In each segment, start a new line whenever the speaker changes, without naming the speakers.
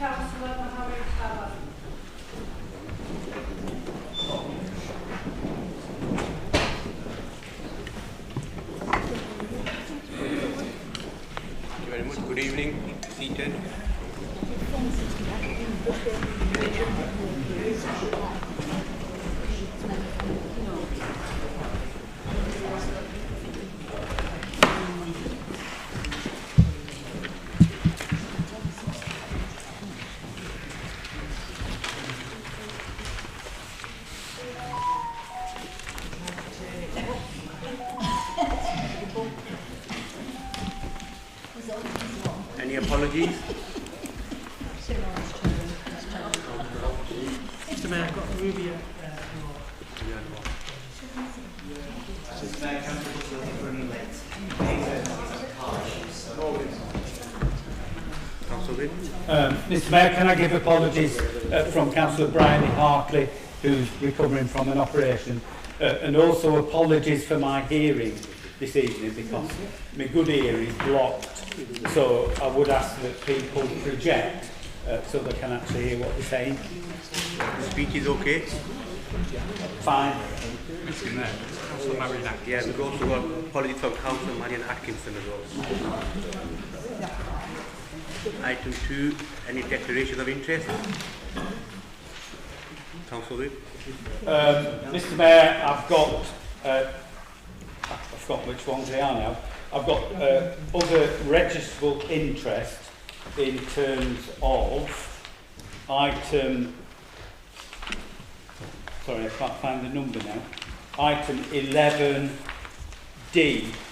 Councillor Mohammed Salah.
Thank you very much. Good evening. Seated. Any apologies?
Mr. Mayor, I've got Ruby.
Mr. Mayor, can I give apologies from Councillor Bryony Hartley, who's recovering from an operation, and also apologies for my hearing this evening because my good ear is blocked. So I would ask that people project so they can actually hear what we're saying.
The speech is okay?
Fine.
Mr. Mayor, Councillor Marion Atkinson.
Yeah, we've also got apologies from Councillor Marion Atkinson as well. Item 2, any declarations of interest? Councillor Whip.
Mr. Mayor, I've got which ones they are now. I've got other registrable interest in terms of item, sorry I can't find the number now, item 11D,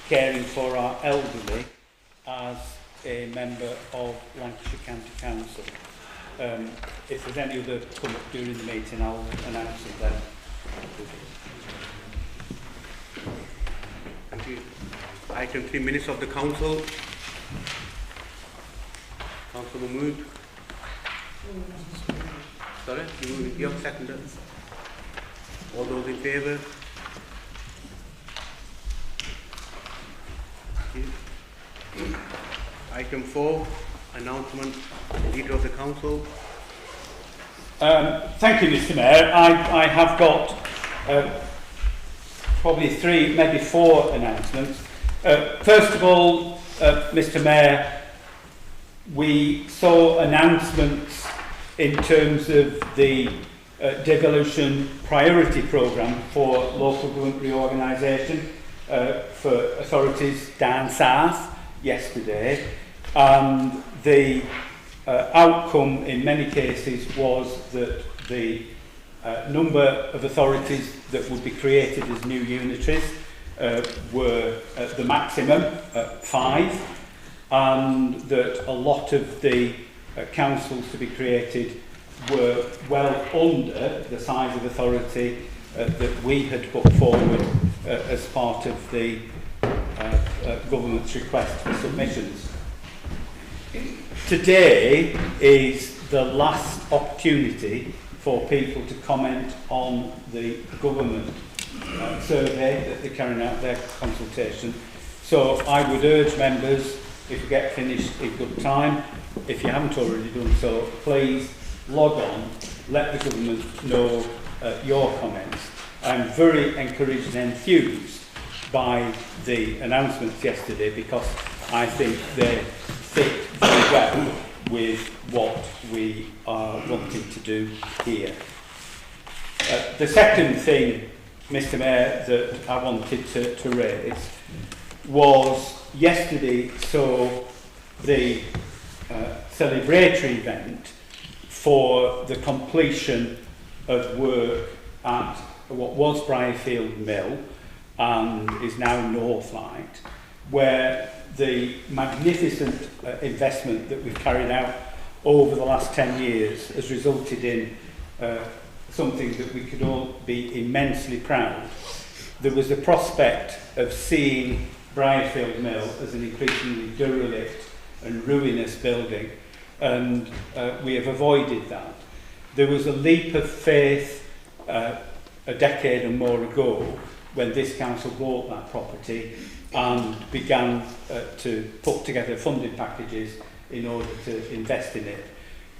caring for our elderly as a member of Lancashire County Council. If there's any other come up during the meeting, I'll announce it then.
Thank you. Item 3, minutes of the council. Councillor Mahmood. Sorry, you have seconded. All those in favour? Thank you. Item 4, announcement, leader of the council.
Thank you, Mr. Mayor. I have got probably 3, maybe 4 announcements. First of all, Mr. Mayor, we saw announcements in terms of the devolution priority programme for local government reorganisation for authorities down south yesterday, and the outcome in many cases was that the number of authorities that would be created as new unitaries were at the maximum at 5, and that a lot of the councils to be created were well under the size of authority that we had put forward as part of the government's request for submissions. Today is the last opportunity for people to comment on the government survey that they're carrying out their consultation. So I would urge members, if you get finished in good time, if you haven't already done so, please log on, let the government know your comments. I'm very encouraged and enthused by the announcements yesterday because I think they fit very well with what we are wanting to do here. The second thing, Mr. Mayor, that I wanted to raise was yesterday saw the celebratory event for the completion of work at what was Briarfield Mill and is now Northlight, where the magnificent investment that we've carried out over the last 10 years has resulted in something that we could all be immensely proud. There was a prospect of seeing Briarfield Mill as an increasingly derelict and ruinous building, and we have avoided that. There was a leap of faith a decade and more ago when this council bought that property and began to put together funding packages in order to invest in it.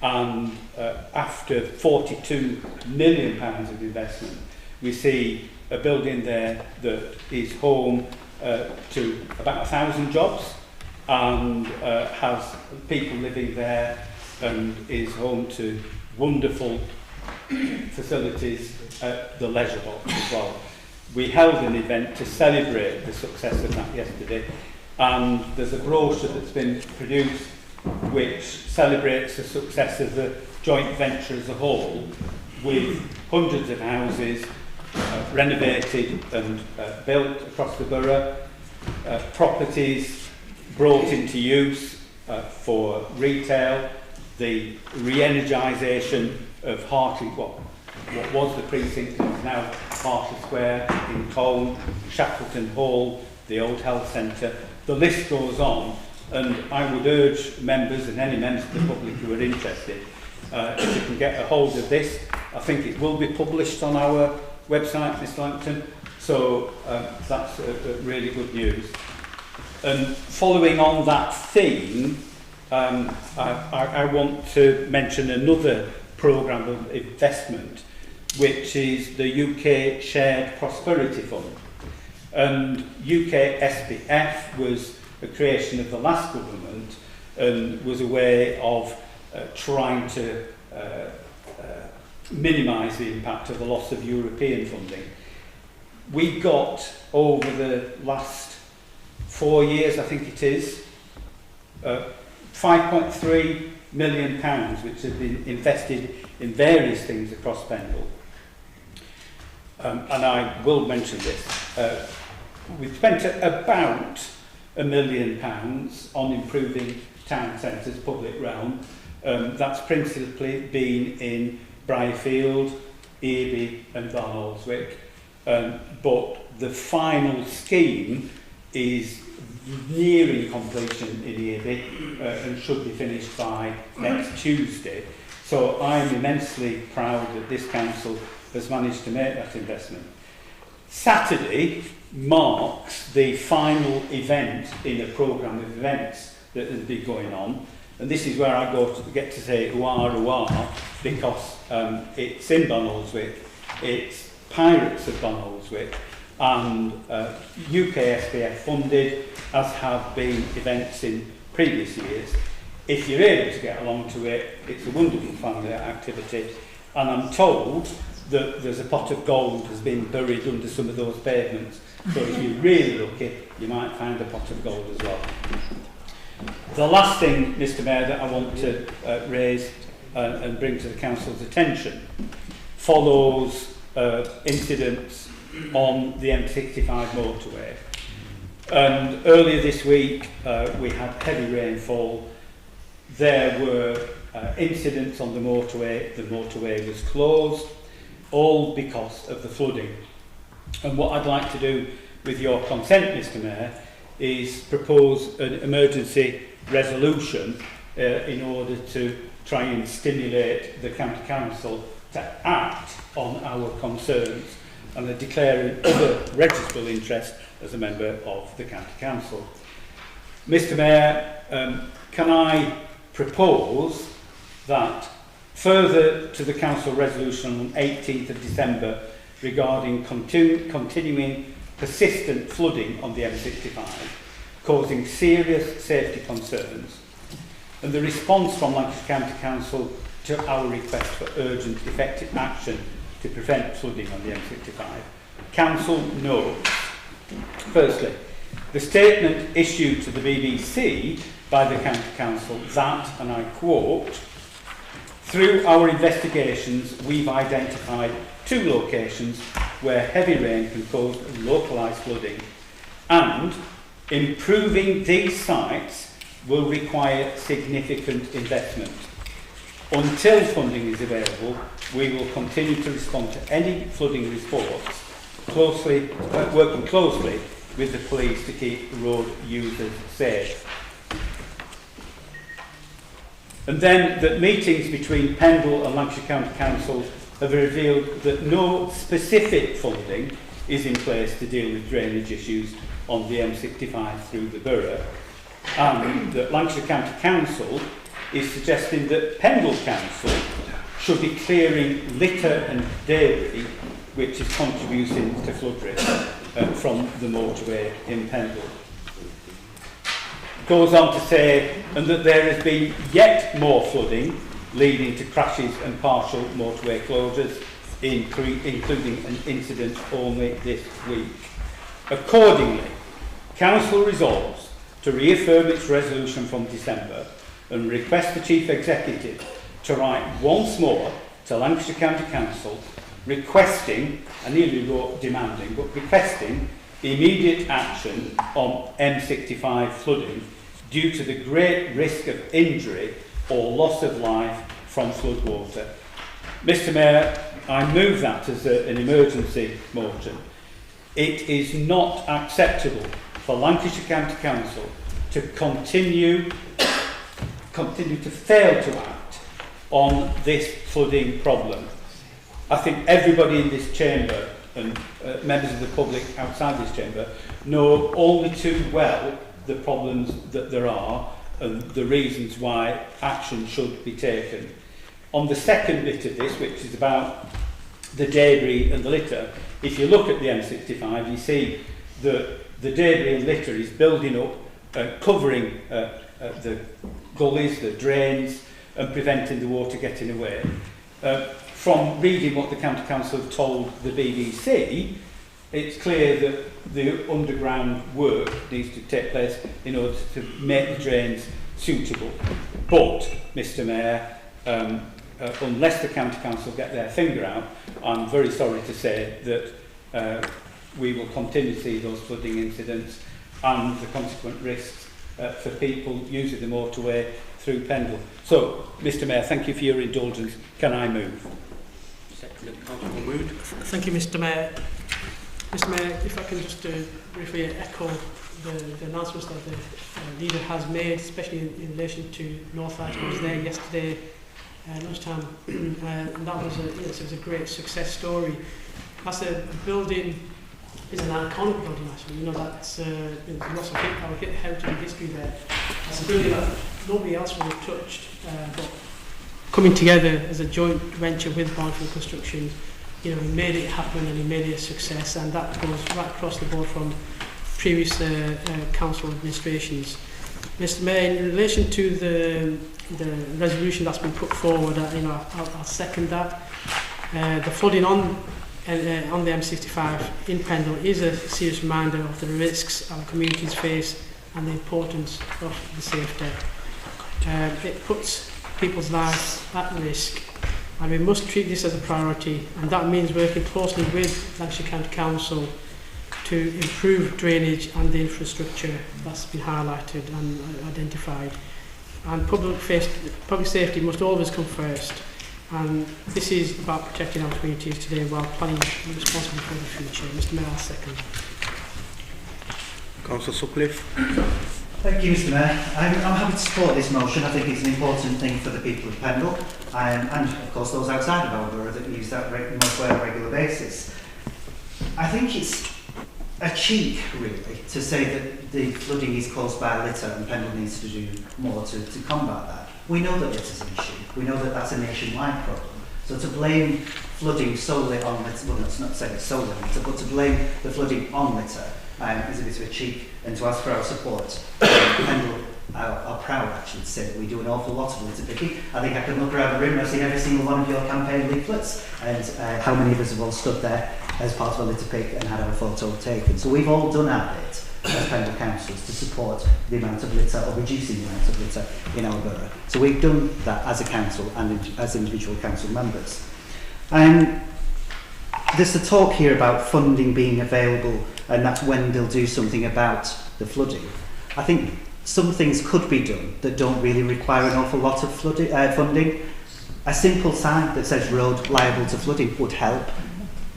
and after £42 million of investment, we see a building there that is home to about 1,000 jobs and has people living there and is home to wonderful facilities at the leisure box as well. We held an event to celebrate the success of that yesterday, and there's a brochure that's been produced which celebrates the success of the joint venture as a whole, with hundreds of houses renovated and built across the borough, properties brought into use for retail, the re-energisation of Hartley, what was the precinct and is now Hartley Square in Colne, Shackleton Hall, the old health centre. The list goes on, and I would urge members and any members of the public who are interested, if you can get a hold of this. I think it will be published on our website, Mr Langton, so that's really good news. And following on that theme, I want to mention another programme of investment, which is the UK Shared Prosperity Fund. And UK SPF was a creation of the last government and was a way of trying to minimise the impact of the loss of European funding. We got, over the last 4 years, I think it is, £5.3 million, which have been invested in various things across Pendle. And I will mention this. We've spent about £1 million on improving town centres, public realm. That's principally been in Briarfield, Earby and Barnoldswick. But the final scheme is nearing completion in Earby and should be finished by next Tuesday. So I'm immensely proud that this council has managed to make that investment. Saturday marks the final event in a programme of events that has been going on, and this is where I get to say Uar, because it's in Barnoldswick, it's Pirates of Barnoldswick, and UK SPF funded, as have been events in previous years. If you're able to get along to it, it's a wonderful family activity, and I'm told that there's a pot of gold has been buried under some of those pavements. So if you're really lucky, you might find a pot of gold as well. The last thing, Mr Mayor, that I want to raise and bring to the Council's attention follows incidents on the M65 motorway. And earlier this week, we had heavy rainfall. There were incidents on the motorway. The motorway was closed, all because of the flooding. And what I'd like to do, with your consent, Mr Mayor, is propose an emergency resolution in order to try and stimulate the County Council to act on our concerns, and I declare an other registrable interest as a member of the County Council. Mr Mayor, can I propose that further to the Council resolution on 18th of December regarding continuing persistent flooding on the M65, causing serious safety concerns, and the response from Lancashire County Council to our request for urgent effective action to prevent flooding on the M65. Council notes, firstly, the statement issued to the BBC by the County Council that, and I quote, "Through our investigations, we've identified 2 locations where heavy rain can cause localised flooding, and improving these sites will require significant investment. Until funding is available, we will continue to respond to any flooding reports, working closely with the police to keep road users safe." And then that meetings between Pendle and Lancashire County Council have revealed that no specific funding is in place to deal with drainage issues on the M65 through the borough, and that Lancashire County Council is suggesting that Pendle Council should be clearing litter and debris which is contributing to flood risk from the motorway in Pendle. Goes on to say, and that there has been yet more flooding leading to crashes and partial motorway closures, including an incident only this week. Accordingly, Council resolves to reaffirm its resolution from December and request the Chief Executive to write once more to Lancashire County Council requesting, I nearly wrote demanding, but requesting immediate action on M65 flooding due to the great risk of injury or loss of life from floodwater. Mr Mayor, I move that as an emergency motion. It is not acceptable for Lancashire County Council to continue to fail to act on this flooding problem. I think everybody in this chamber and members of the public outside this chamber know only too well the problems that there are and the reasons why action should be taken. On the second bit of this, which is about the debris and the litter, if you look at the M65, you see that the debris and litter is building up, covering the gullies, the drains, and preventing the water getting away. From reading what the County Council have told the BBC, it's clear that the underground work needs to take place in order to make the drains suitable. But, Mr Mayor, unless the County Council get their finger out, I'm very sorry to say that we will continue to see those flooding incidents and the consequent risks for people using the motorway through Pendle. So, Mr Mayor, thank you for your indulgence. Can I move?
Second, Councillor Wood.
Thank you, Mr Mayor. Mr Mayor, if I can just briefly echo the announcements that the leader has made, especially in relation to Northlight. I was there yesterday lunchtime, and that was it was a great success story. That's a building, is an iconic building actually. You know, that's there's lots of heritage and history there. That's a building that nobody else would have touched, but coming together as a joint venture with Barnfield Construction, you know, he made it happen and he made it a success, and that goes right across the board from previous council administrations. Mr Mayor, in relation to the resolution that's been put forward, you know, I'll second that. The flooding on the M65 in Pendle is a serious reminder of the risks our communities face and the importance of the safety. It puts people's lives at risk, and we must treat this as a priority, and that means working closely with Lancashire County Council to improve drainage and the infrastructure that's been highlighted and identified. And public safety must always come first, and this is about protecting our communities today while planning responsibly for the future. Mr Mayor, I'll second.
Councillor Sutcliffe.
Thank you, Mr Mayor. I'm happy to support this motion. I think it's an important thing for the people of Pendle, and of course those outside of our borough that use that motorway on a regular basis. I think it's a cheek, really, to say that the flooding is caused by litter and Pendle needs to do more to combat that. We know that litter is an issue. We know that that's a nationwide problem. So to blame flooding solely on litter, well, that's not saying solely on litter, but to blame the flooding on litter is a bit of a cheek, and to ask for our support. Pendle are proud, actually, to say that we do an awful lot of litter picking. I think I can look around the room and I've seen every single one of your campaign leaflets, and how many of us have all stood there as part of a litter pick and had our photo taken. So we've all done our bit as Pendle councillors to support the amount of litter, or reducing the amount of litter in our borough. So we've done that as a council and as individual council members. There's a talk here about funding being available, and that's when they'll do something about the flooding. I think some things could be done that don't really require an awful lot of funding. A simple sign that says road liable to flooding would help.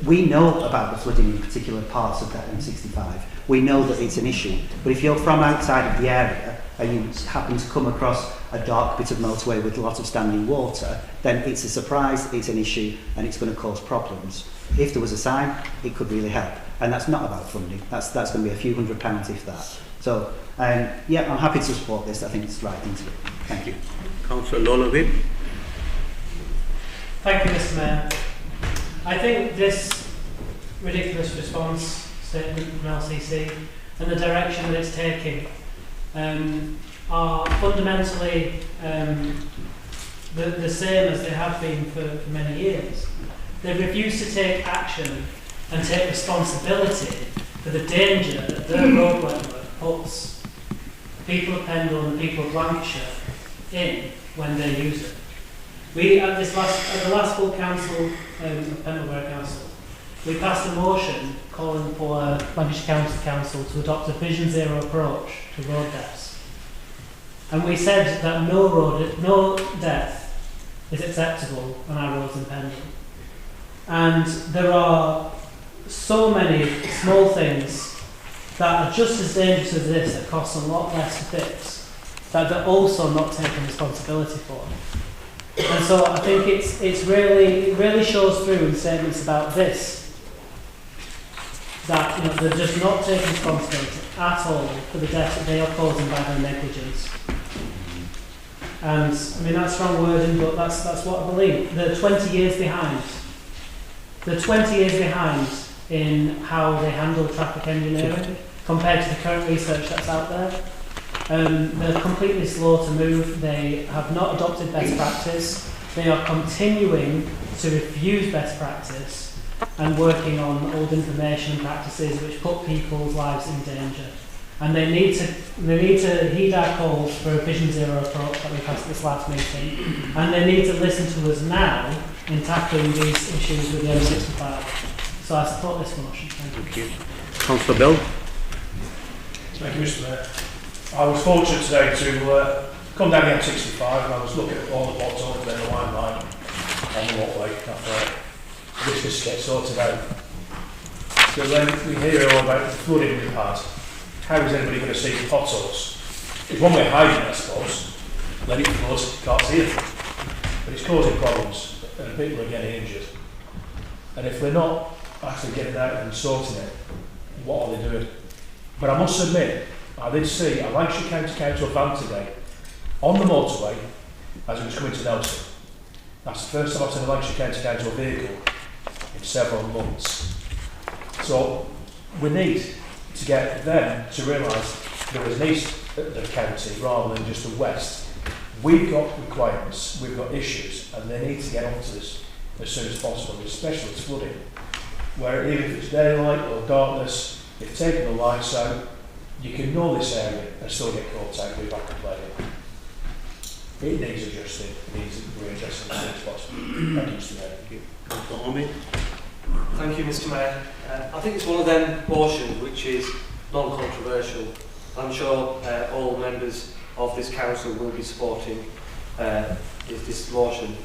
We know about the flooding in particular parts of that M65. We know that it's an issue. But if you're from outside of the area and you happen to come across a dark bit of motorway with a lot of standing water, then it's a surprise, it's an issue, and it's going to cause problems. If there was a sign, it could really help. And that's not about funding. That's going to be a few £100s if that. So, yeah, I'm happy to support this. I think it's the right thing to do. Thank you.
Councillor Lolowin.
Thank you, Mr. Mayor. I think this ridiculous response statement from LCC and the direction that it's taking are fundamentally the same as they have been for many years. They refuse to take action and take responsibility for the danger that their road network puts people of Pendle and the people of Lancashire in when they use it. We, at the last full council of Pendle Borough Council, we passed a motion calling for Lancashire County Council to adopt a Vision Zero approach to road deaths. And we said that no death is acceptable on our roads in Pendle. And there are so many small things that are just as dangerous as this that cost a lot less to fix, that they're also not taking responsibility for. And so I think it really shows through in statements about this, that they're just not taking responsibility at all for the death that they are causing by their negligence. And I mean, that's strong wording, but that's what I believe. They're 20 years behind. They're 20 years behind in how they handle traffic engineering compared to the current research that's out there. They're completely slow to move. They have not adopted best practice. They are continuing to refuse best practice and working on old information and practices which put people's lives in danger. And they need to heed our calls for a Vision Zero approach that we passed this last meeting. And they need to listen to us now in tackling these issues with the M65. So I support this motion. Thank you.
Councillor Bell.
Thank you, Mr. Mayor. I was fortunate today to come down the M65 and I was looking at all the potholes and then the line on the walkway. I thought, this just gets sorted out. So then we hear all about the flooding we've had. How is anybody going to see the potholes? It's one way of hiding it, I suppose. Let it flood, you can't see it. But it's causing problems and people are getting injured. And if they're not actually getting out and sorting it, what are they doing? But I must admit, I did see a Lancashire County Council van today on the motorway as it was coming to Nelson. That's the first time I've seen a Lancashire County Council vehicle in several months. So we need to get them to realise there is an east of the county rather than just a west. We've got requirements, we've got issues, and they need to get onto this as soon as possible, especially with flooding, where even if it's daylight or darkness, if taking the lights out, you can know this area and still get caught out with back and play. It needs adjusting, it needs readjusting as soon as possible. Thank you, Mr. Mayor. Thank you.
Councillor Omid.
Thank you, Mr. Mayor. I think it's one of them motions which is non-controversial. I'm sure all members of this council will be supporting this motion.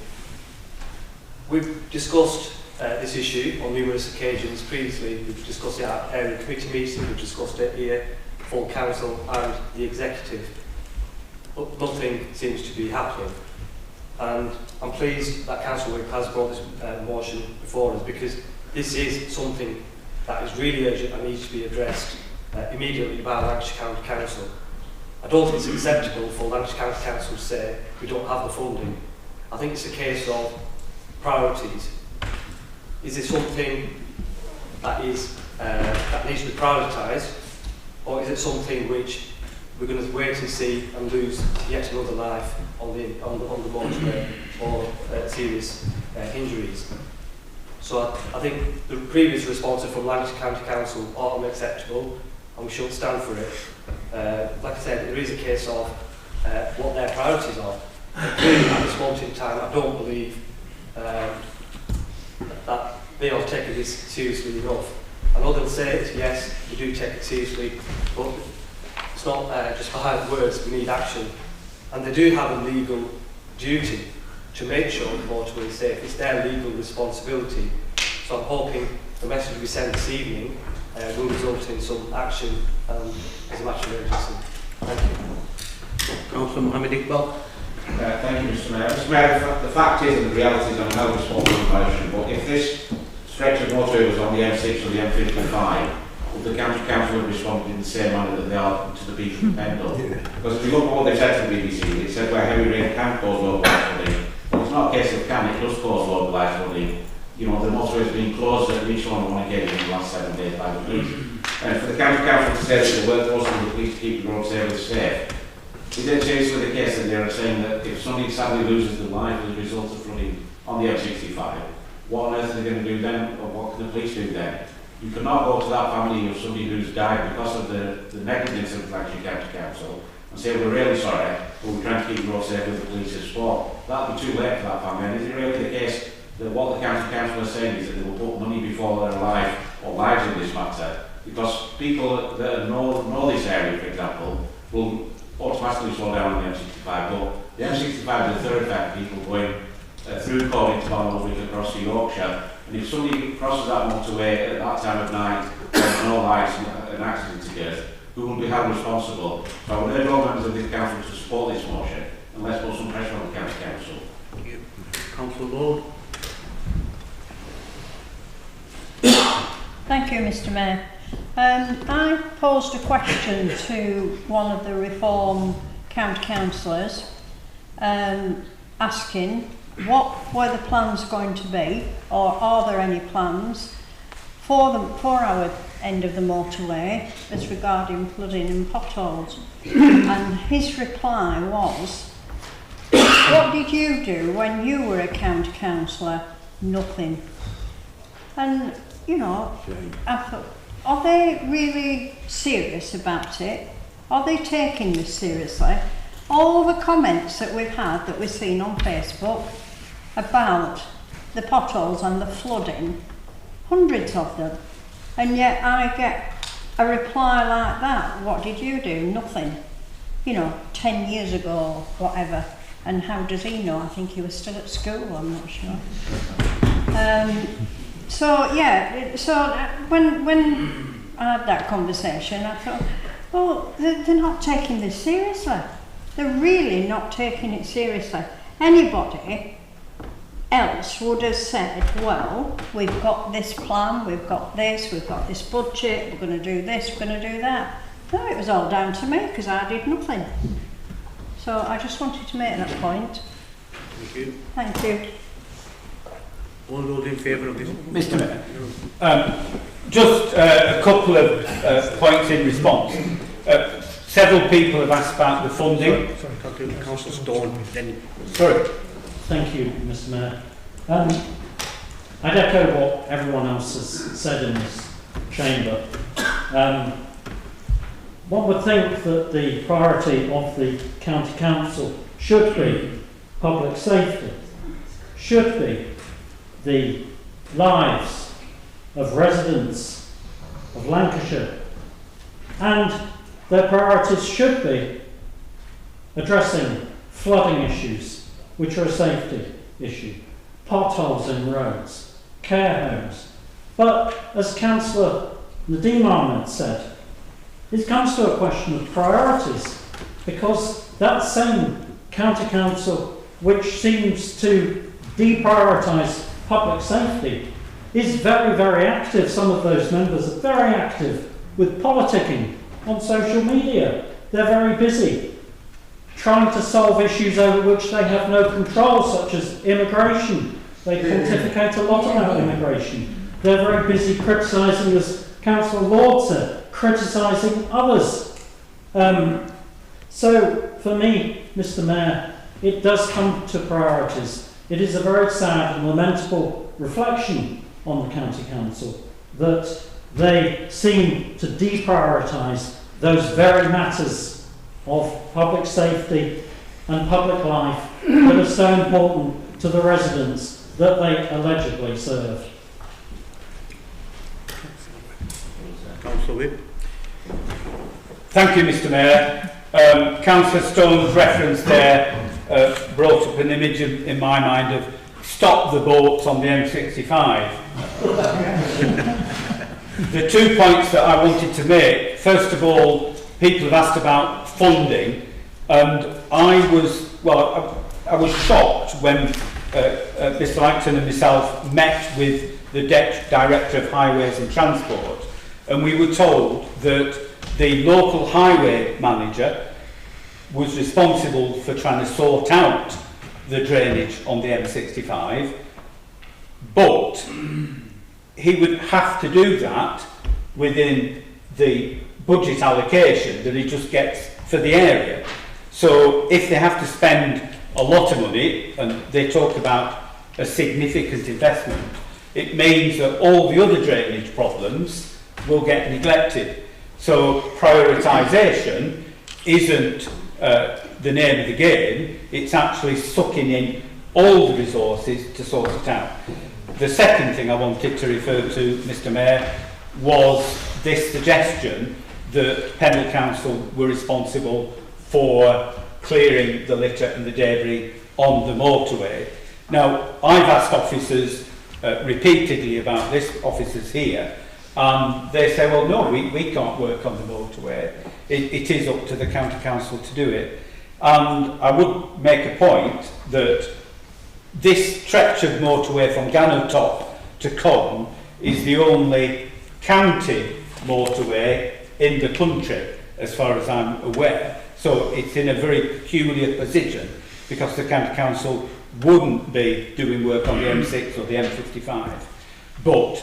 We've discussed this issue on numerous occasions previously. We've discussed it at area committee meetings, we've discussed it here, full council and the executive. But nothing seems to be happening. And I'm pleased that Councillor Whip has brought this motion before us, because this is something that is really urgent and needs to be addressed immediately by Lancashire County Council. I don't think it's acceptable for Lancashire County Council to say we don't have the funding. I think it's a case of priorities. Is it something that is that needs to be prioritised, or is it something which we're going to wait and see and lose yet another life on the motorway or serious injuries? So I think the previous response from Lancashire County Council are unacceptable, and we should stand for it. Like I said, it is a case of what their priorities are. And clearly at this moment in time, I don't believe that they are taking this seriously enough. I know they'll say it, yes, we do take it seriously, but it's not just behind words, we need action. And they do have a legal duty to make sure the motorway is safe. It's their legal responsibility. So I'm hoping the message we send this evening will result in some action as a matter of urgency. Thank you.
Councillor Mohammed Iqbal.
Thank you, Mr. Mayor. Mr. Mayor, the fact is, and the reality is, I'm no responsible for the motion, but if this stretch of motorway was on the M6 or the M55, if the county council had responded in the same manner that they are to the people of Pendle. Because if you look at what they said to the BBC, they said where heavy rain can cause localised flooding. Well, it's not a case of can, it does cause localised flooding. You know, the motorway has been closed at least on one occasion in the last 7 days by the police. And for the county council to say that they work closely with the police to keep the road safe, is it seriously the case that they are saying that if somebody sadly loses their life as a result of flooding on the M65, what on earth are they going to do then, or what can the police do then? You cannot go to that family of somebody who's died because of the negligence of the Lancashire County Council and say, we're really sorry, but we're trying to keep the road safe with the police as support. That'll be too late for that family. And is it really the case that what the county council is saying is that they will put money before their life or lives in this matter? Because people that know this area, for example, will automatically slow down on the M65. But the M65 is a thoroughfare for people going through Cornwall to Barnwell across to Yorkshire. And if somebody crosses that motorway at that time of night, there's no lights and an accident occurs, who will be held responsible? So I would urge all members of this council to support this motion and let's put some pressure on the county council.
Thank you. Councillor Lord.
Thank you, Mr. Mayor. I posed a question to one of the Reform County Councillors asking what were the plans going to be, or are there any plans for our end of the motorway as regarding flooding and potholes. And his reply was, what did you do when you were a county councillor? Nothing. And, you know, I thought, are they really serious about it? Are they taking this seriously? All the comments that we've had, that we've seen on Facebook about the potholes and the flooding, hundreds of them, and yet I get a reply like that. What did you do? Nothing. You know, 10 years ago, whatever. And how does he know? I think he was still at school, I'm not sure. So yeah, so when I had that conversation, I thought, well, they're not taking this seriously. They're really not taking it seriously. Anybody else would have said, well, we've got this plan, we've got this budget, we're going to do this, we're going to do that. No, it was all down to me because I did nothing. So I just wanted to make that point.
Thank you.
Thank you.
All those in favour of this?
Mr. Mayor, just a couple of points in response. Several people have asked about the funding.
Sorry, Councillor Stone. Then.
Sorry.
Thank you, Mr. Mayor. I'd echo what everyone else has said in this chamber. One would think that the priority of the county council should be public safety, should be the lives of residents of Lancashire, and their priorities should be addressing flooding issues, which are a safety issue, potholes in roads, care homes. But as Councillor Nadeem Ahmed said, it comes to a question of priorities, because that same county council which seems to deprioritise public safety is very, very active. Some of those members are very active with politicking on social media. They're very busy trying to solve issues over which they have no control, such as immigration. They pontificate a lot about immigration. They're very busy criticising, as Councillor Lord said, criticising others. So for me, Mr. Mayor, it does come to priorities. It is a very sad and lamentable reflection on the County Council that they seem to deprioritise those very matters of public safety and public life that are so important to the residents that they allegedly serve.
Councillor Whip.
Thank you, Mr. Mayor. Councillor Stone's reference there brought up an image in my mind of stop the boats on the M65. The 2 points that I wanted to make, first of all, people have asked about funding, and I was shocked when Mr. Langton and myself met with the Director of Highways and Transport, and we were told that the local highway manager was responsible for trying to sort out the drainage on the M65, but he would have to do that within the budget allocation that he just gets for the area. So if they have to spend a lot of money, and they talk about a significant investment, it means that all the other drainage problems will get neglected. So prioritisation isn't the name of the game, it's actually sucking in all the resources to sort it out. The second thing I wanted to refer to, Mr Mayor, was this suggestion that Pendle Council were responsible for clearing the litter and the debris on the motorway. Now, I've asked officers repeatedly about this, officers here, and they say, well, no, we can't work on the motorway. It is up to the county council to do it. And I would make a point that this stretch of motorway from Gannow Top to Colne is the only county motorway in the country, as far as I'm aware. So it's in a very peculiar position because the county council wouldn't be doing work on the M6 or the M55. But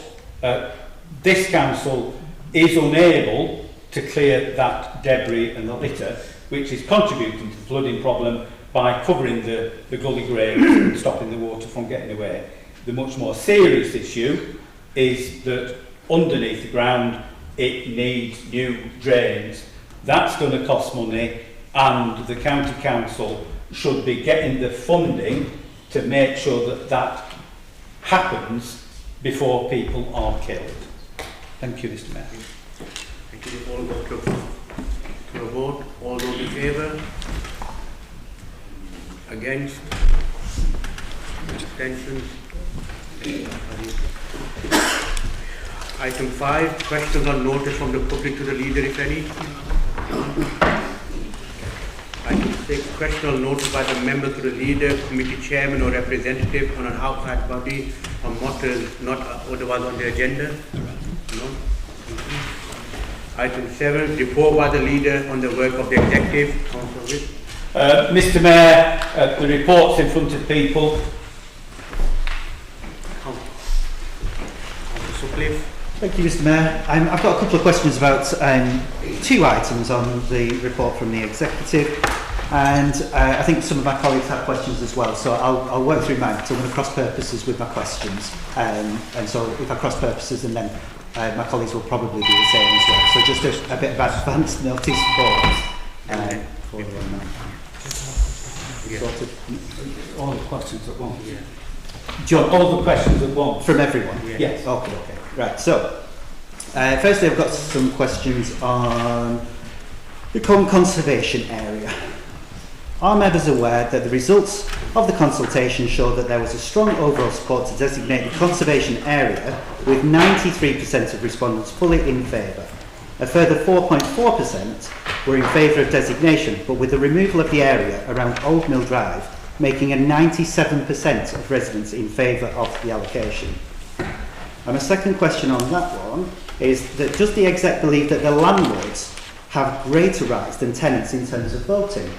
this council is unable to clear that debris and the litter, which is contributing to the flooding problem by covering the gully graves and stopping the water from getting away. The much more serious issue is that underneath the ground it needs new drains. That's going to cost money, and the county council should be getting the funding to make sure that that happens before people are killed. Thank you, Mr Mayor.
Thank you. All go to a vote. All those in favour? Against? Abstentions? Item 5, questions on notice from the public to the leader, if any. Item 6, question on notice by the member to the leader, committee chairman or representative on an outside body on matters not otherwise on the agenda. No. Item 7, report by the leader on the work of the executive. Councillor
Mr Mayor, the report's in front of people.
Councillor
Thank you, Mr Mayor. I've got a couple of questions about two items on the report from the executive, and I think some of my colleagues have questions as well, so I'll work through mine, because I'm going to cross purposes with my questions, and so if I cross purposes, and then my colleagues will probably do the same as well. So just a bit of advance notice for sorted.
All the questions at once.
Yeah.
John,
all the questions at once.
From everyone?
Yeah.
Yes. Okay. Right, so firstly I've got some questions on the Colne Conservation Area. Are members aware that the results of the consultation show that there was a strong overall support to designate the conservation area, with 93% of respondents fully in favour? A further 4.4% were in favour of designation, but with the removal of the area around Old Mill Drive, making a 97% of residents in favour of the allocation. And my second question on that one is that does the exec believe that the landlords have greater rights than tenants in terms of voting?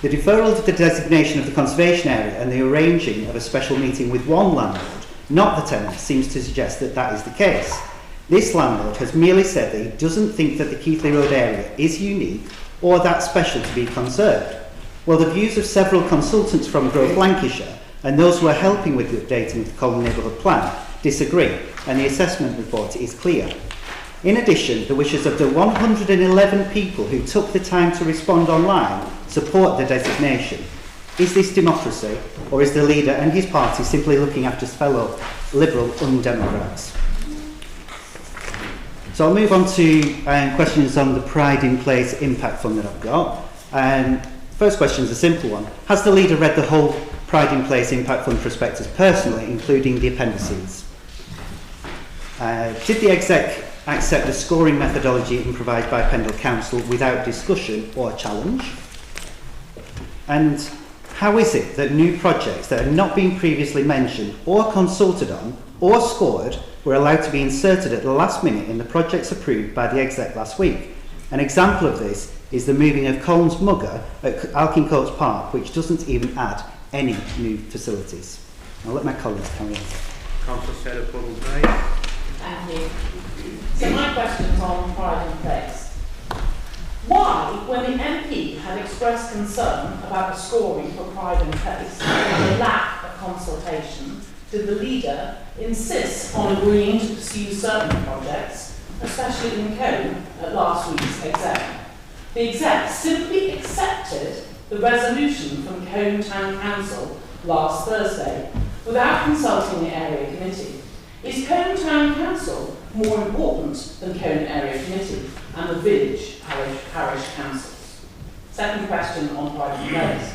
The deferral of the designation of the conservation area and the arranging of a special meeting with one landlord, not the tenant, seems to suggest that that is the case. This landlord has merely said that he doesn't think that the Keighley Road area is unique or that special to be conserved. Well, the views of several consultants from Grove Lancashire and those who are helping with the updating of the Colne Neighbourhood Plan disagree, and the assessment report is clear. In addition, the wishes of the 111 people who took the time to respond online support the designation. Is this democracy, or is the leader and his party simply looking after fellow Liberal undemocrats? So I'll move on to questions on the Pride in Place Impact Fund that I've got. First question is a simple one. Has the leader read the whole Pride in Place Impact Fund prospectus personally, including the appendices? Did the exec accept the scoring methodology improvised by Pendle Council without discussion or challenge? And how is it that new projects that have not been previously mentioned or consulted on or scored were allowed to be inserted at the last minute in the projects approved by the exec last week. An example of this is the moving of Colm's Mugger at Alkin Coats Park, which doesn't even add any new facilities. I'll let my colleagues carry on.
Councillor Sarah Coburn-Price.
Thank you. So my question's on pride and place. Why, when the MP had expressed concern about the scoring for pride and place and the lack of consultation, did the leader insist on agreeing to pursue certain projects, especially in Cone, at last week's exec? The exec simply accepted the resolution from Cone Town Council last Thursday without consulting the area committee. Is Cone Town Council more important than Cone Area Committee and the village parish councils? Second question on private place.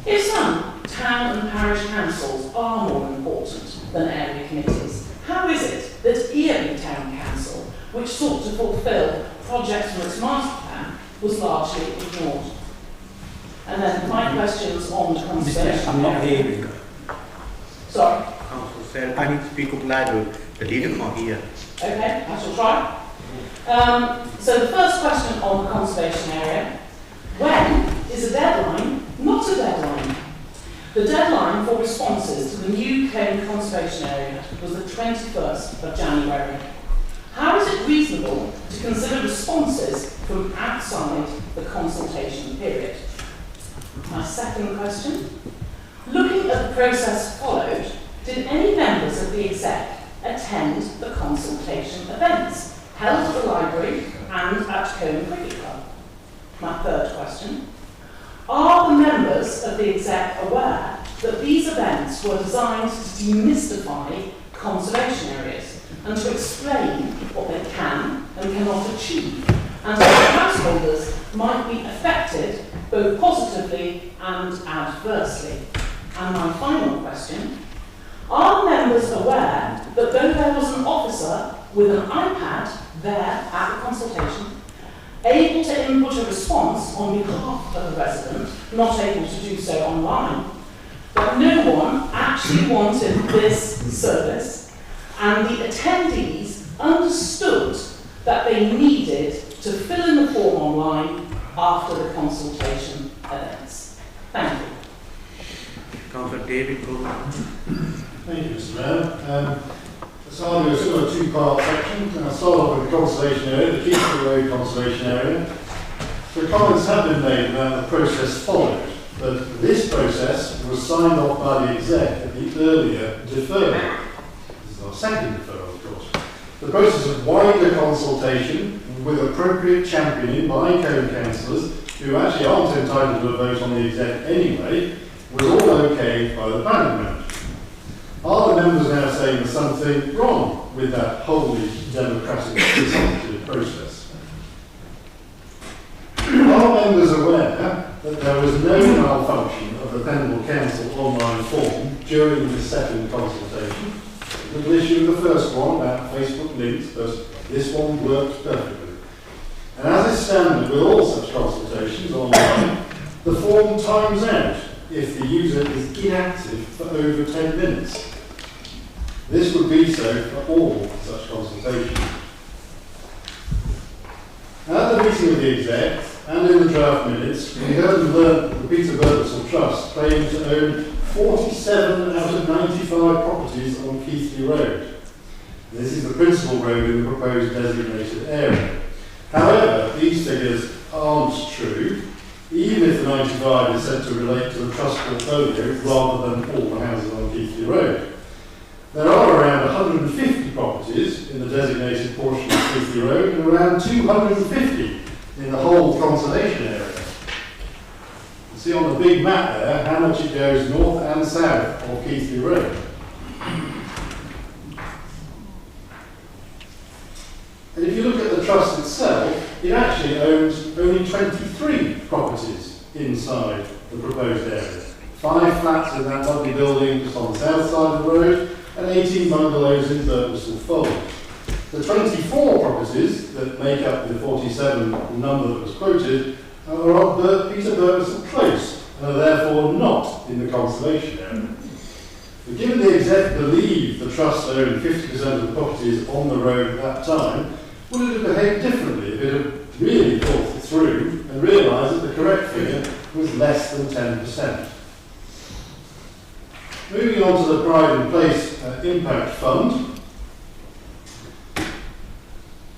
If some town and parish councils are more important than area committees, how is it that Earley Town Council, which sought to fulfil projects from its master plan, was largely ignored? And then my questions on the conservation.
I'm not hearing.
Sorry.
Councillor Sarah, can you speak up louder? The leader can't hear.
Okay, I shall try. So the first question on the conservation area. When is a deadline not a deadline? The deadline for responses to the new Cone conservation area was the 21st of January. How is it reasonable to consider responses from outside the consultation period? My second question. Looking at the process followed, did any members of the exec attend the consultation events held at the library and at Cone Cricket Club? My third question. Are the members of the exec aware that these events were designed to demystify conservation areas and to explain what they can and cannot achieve, and how householders might be affected both positively and adversely? And my final question. Are members aware that though there was an officer with an iPad there at the consultation, able to input a response on behalf of a resident, not able to do so online, that no one actually wanted this service, and the attendees understood that they needed to fill in the form online after the consultation events? Thank you.
Councillor David Coburn.
Thank you, Mr. Mayor. So I'll do a sort of two-part section. I'll start off with the conservation area, the Keighley Road conservation area. So comments have been made about the process followed, but this process was signed off by the exec at the earlier deferral. This is our second deferral, of course. The process of wider consultation with appropriate championing by Cone councillors, who actually aren't entitled to a vote on the exec anyway, was all okayed by the planning manager. Are the members now saying there's something wrong with that wholly democratic consultative process? Are members aware that there was no malfunction of the Pendle Council online form during the second consultation? We will issue the first one about Facebook links, but this one worked perfectly. And as is standard with all such consultations online, the form times out if the user is inactive for over 10 minutes. This would be so for all such consultations. At the meeting of the exec and in the draft minutes, we heard and learned that the Peter Birdsall Trust claimed to own 47 out of 95 properties on Keighley Road. This is the principal road in the proposed designated area. However, these figures aren't true, even if the 95 is said to relate to the trust portfolio rather than all the houses on Keighley Road. There are around 150 properties in the designated portion of Keighley Road and around 250 in the whole conservation area. You see on the big map there how much it goes north and south of Keighley Road. And if you look at the trust itself, it actually owns only 23 properties inside the proposed area. 5 flats in that lovely building just on the south side of the road, and 18 bungalows in Birdsall Fold. The 24 properties that make up the 47 number that was quoted are on Peter Birdsall Close, and are therefore not in the conservation area. But given the exec believe the the trust owned 50% of the properties on the road at that time, would it have behaved differently if it had really thought through and realised that the correct figure was less than 10%? Moving on to the Pride in Place Impact Fund.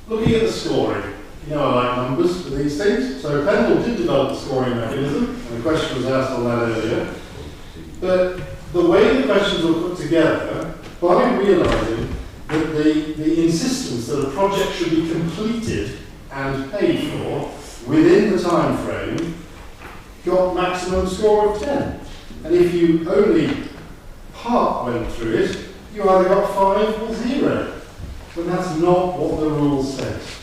Looking at the scoring, you know I like numbers for these things, so Pendle did develop a scoring mechanism, and a question was asked on that earlier. But the way the questions were put together, by realising that the insistence that a project should be completed and paid for within the time frame got maximum score of 10. And if you only part went through it, you either got 5 or 0. But that's not what the rule says.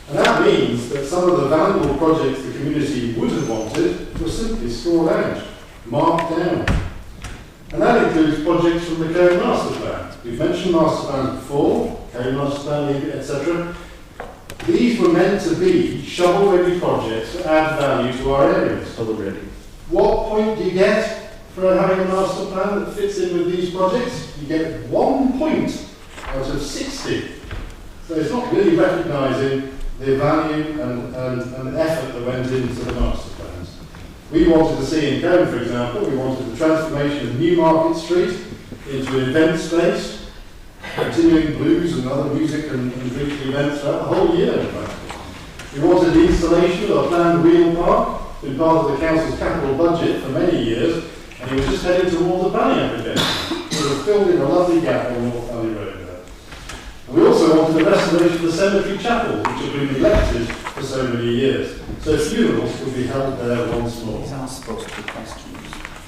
And that means that some of the valuable projects the community would have wanted were simply scored out, marked down. And that includes projects from the Cone Master Plan. We've mentioned master plans before, Cone Master Plan, etc. These were meant to be shovel-ready projects to add value to our areas.
Shovel-ready.
What point do you get for having a master plan that fits in with these projects? You get 1 point out of 60. So it's not really recognising the value and effort that went into the master plans. We wanted to see in Cone, for example, we wanted the transformation of Newmarket Street into an event space, continuing blues and other music and drinking events throughout the whole year, in fact. We wanted the installation of a planned wheel park, been part of the council's capital budget for many years, and it was just heading towards the planning application. It was filled in a lovely gap on North Valley Road there. And we also wanted the restoration of the cemetery chapels, which have been neglected for so many years. So funerals could be held there once more.
These are supposed to be questions.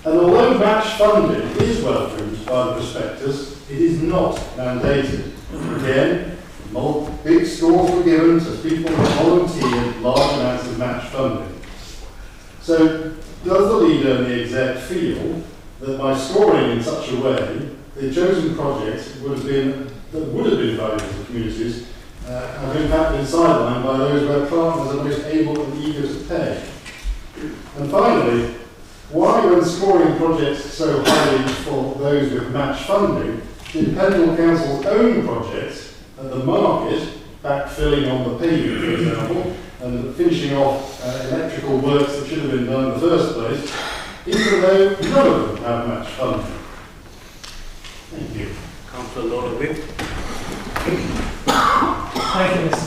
And although match funding is welcomed by the prospectus, it is not mandated. Again, big scores were given to people who volunteered large amounts of match funding. So, does the leader and the exec feel that by scoring in such a way, the chosen project would have been valuable to communities have in fact been sidelined by those where partners are most able and eager to pay? And finally, why, when scoring projects so highly for those with match funding, did Pendle Council's own projects at the market, backfilling on the paving, for example, and finishing off electrical works that should have been done in the first place, even though none of them have match funding? Thank you.
Councillor Lord Wick.
Thank you, Mr.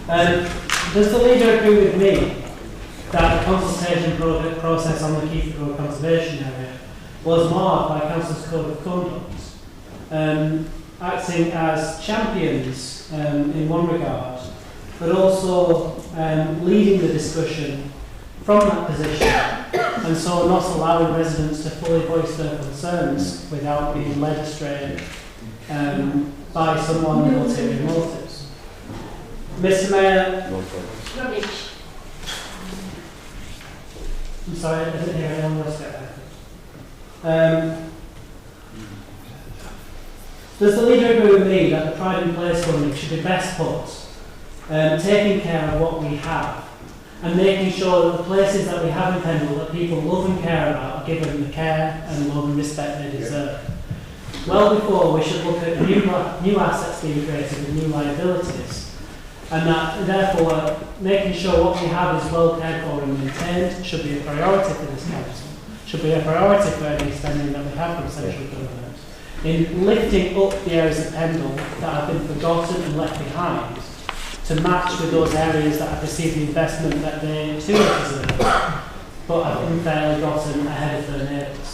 Mayor. Does the leader agree with me that the consultation process on the Keith Road Conservation Area was marred by Council's Code of Conduct, acting as champions in one regard, but also leading the discussion from that position, and so not allowing residents to fully voice their concerns without being led astray by someone with ulterior motives. Mr. Mayor, I'm sorry, I didn't hear anyone else get that. Does the leader agree with me that the Pride in Place funding should be best put taking care of what we have and making sure that the places that we have in Pendle that people love and care about are given the care and love and respect they deserve? Well before we should look at new assets being created and new liabilities, and that therefore making sure what we have is well cared for and maintained should be a priority for this council, should be a priority for any spending that we have from central government. In lifting up the areas of Pendle that have been forgotten and left behind to match with those areas that have received the investment that they too deserve, but have unfairly gotten ahead of their neighbours.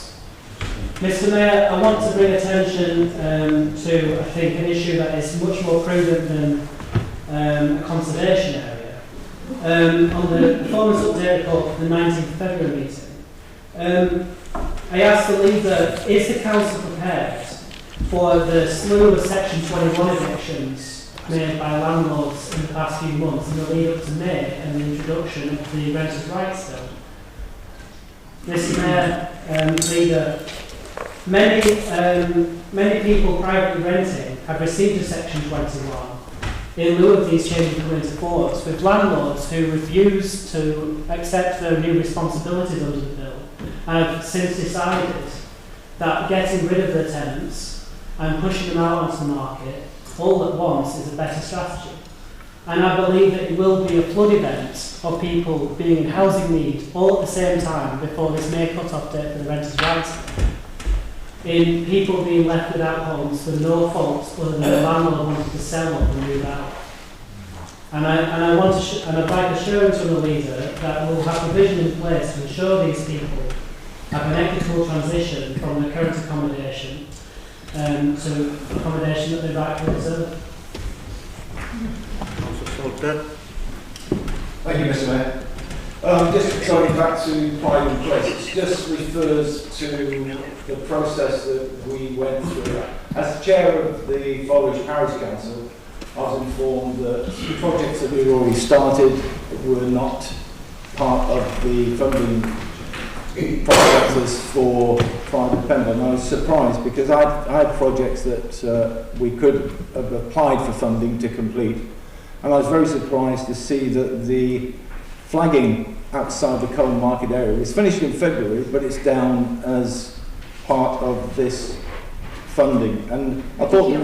Mr. Mayor, I want to bring attention to, I think, an issue that is much more prudent than a conservation area. On the performance update report for the 19th of February meeting, I asked the leader, is the council prepared for the slew of Section 21 evictions made by landlords in the past few months in the lead up to May and the introduction of the Renters' Rights Bill? Mr. Mayor, leader, many people privately renting have received a Section 21 in lieu of these changes coming into force, with landlords who refuse to accept their new responsibilities under the bill and have since decided that getting rid of their tenants and pushing them out onto the market all at once is a better strategy. And I believe that it will be a flood event of people being in housing need all at the same time before this May cut-off date for the Renters' Rights Act. In people being left without homes for no fault other than the landlord wanted to sell up and move out. And I'd like assurance from the leader that we'll have provision in place to ensure these people have an equitable transition from the current accommodation to accommodation that they rightfully deserve.
Thank you, Mr. Mayor. Just going back to pride and place, it just refers to the process that we went through. As chair of the Forest Parish Council, I was informed that the projects that we'd already started were not part of the funding processes for private Pendle. And I was surprised because I had projects that we could have applied for funding to complete. And I was very surprised to see that the flagging outside the Coal Market area is finished in February, but it's down as part of this funding. And I thought the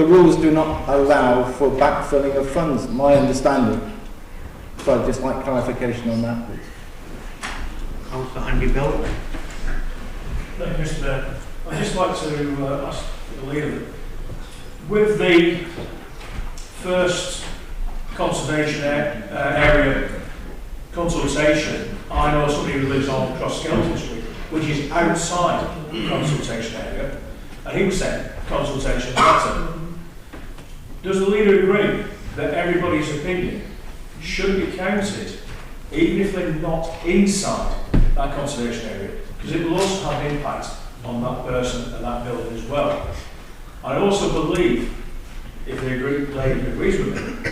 rules do not allow for backfilling of funds, my understanding. So I'd just like clarification on that, please.
Councillor Andy Bell.
Thank you, Mr. Mayor. I'd just like to ask the leader, with the first conservation area consultation, I know somebody who lives on Cross Skelton Street, which is outside the consultation area, and he was sent consultation letter. Does the leader agree that everybody's opinion should be counted, even if they're not inside that conservation area? Because it will also have an impact on that person and that building as well. I also believe, if the lady agrees with me,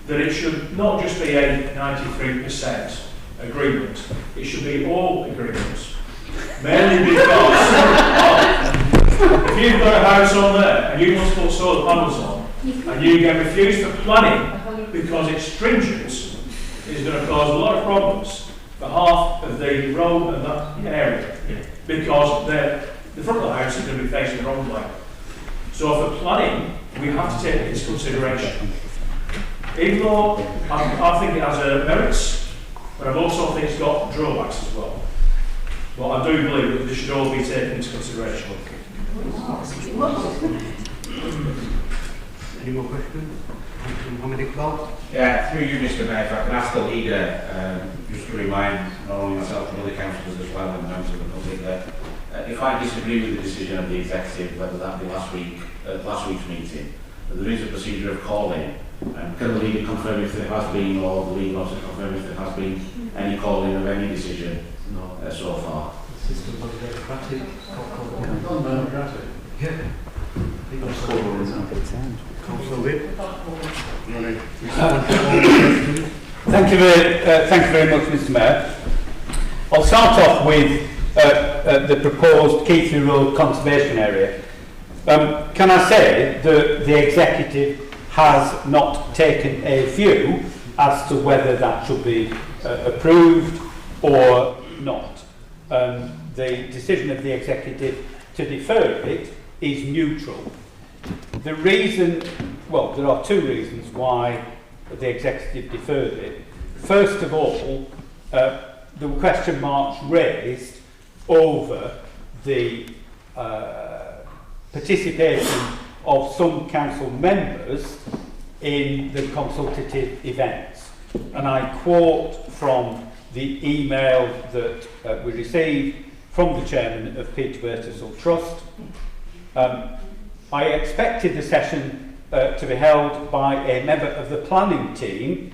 that it should not just be a 93% agreement, it should be all agreements. Mainly because if you've got a house on there and you want to put solar panels on and you get refused for planning because it's stringent, it's going to cause a lot of problems for half of the road and that area, because the front of the house is going to be facing the wrong way. So for planning, we have to take it into consideration. Even though I think it has merits, but I also think it's got drawbacks as well. But I do believe that this should all be taken into consideration.
Any more questions? Mohammed Iqbal?
Yeah, through you, Mr. Mayor, if I can ask the leader, just to remind not only myself but other councillors as well and members of the public that if I disagree with the decision of the executive, whether that be last week's meeting, there is a procedure of calling. Can the leader confirm if there has been, or the leader also confirm if there has been any calling of any decision so far?
The system was democratic.
Non-democratic.
Yeah. Councillor Whip.
Thank you very much, Mr. Mayor. I'll start off with the proposed Keithley Road Conservation Area. Can I say that the executive has not taken a view as to whether that should be approved or not. The decision of the executive to defer it is neutral. The reason, well, there are two reasons why the executive deferred it. First of all, there were question marks raised over the participation of some council members in the consultative events. And I quote from the email that we received from the chairman of Peterborough Trust. I expected the session to be held by a member of the planning team,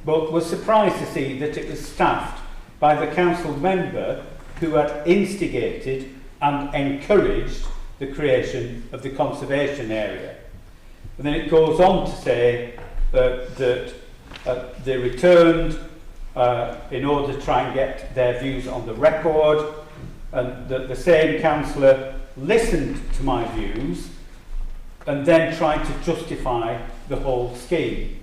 but was surprised to see that it was staffed by the council member who had instigated and encouraged the creation of the conservation area. And then it goes on to say that they returned in order to try and get their views on the record, and that the same councillor listened to my views and then tried to justify the whole scheme.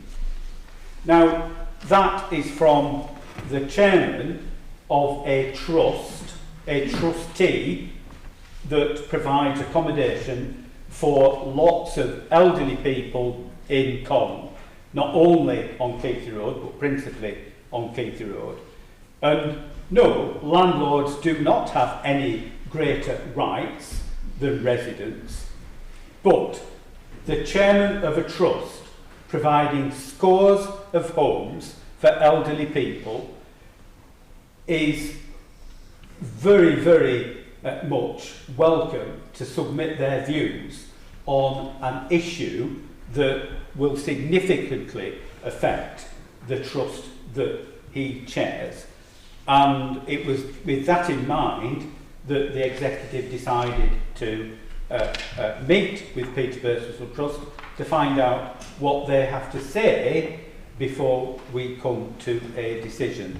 Now, that is from the chairman of a trust, a trustee that provides accommodation for lots of elderly people in Cong, not only on Keighley Road, but principally on Keighley Road. And no, landlords do not have any greater rights than residents, but the chairman of a trust providing scores of homes for elderly people is very, very much welcome to submit their views on an issue that will significantly affect the trust that he chairs. And it was with that in mind that the executive decided to meet with Peter Birchall Trust to find out what they have to say before we come to a decision.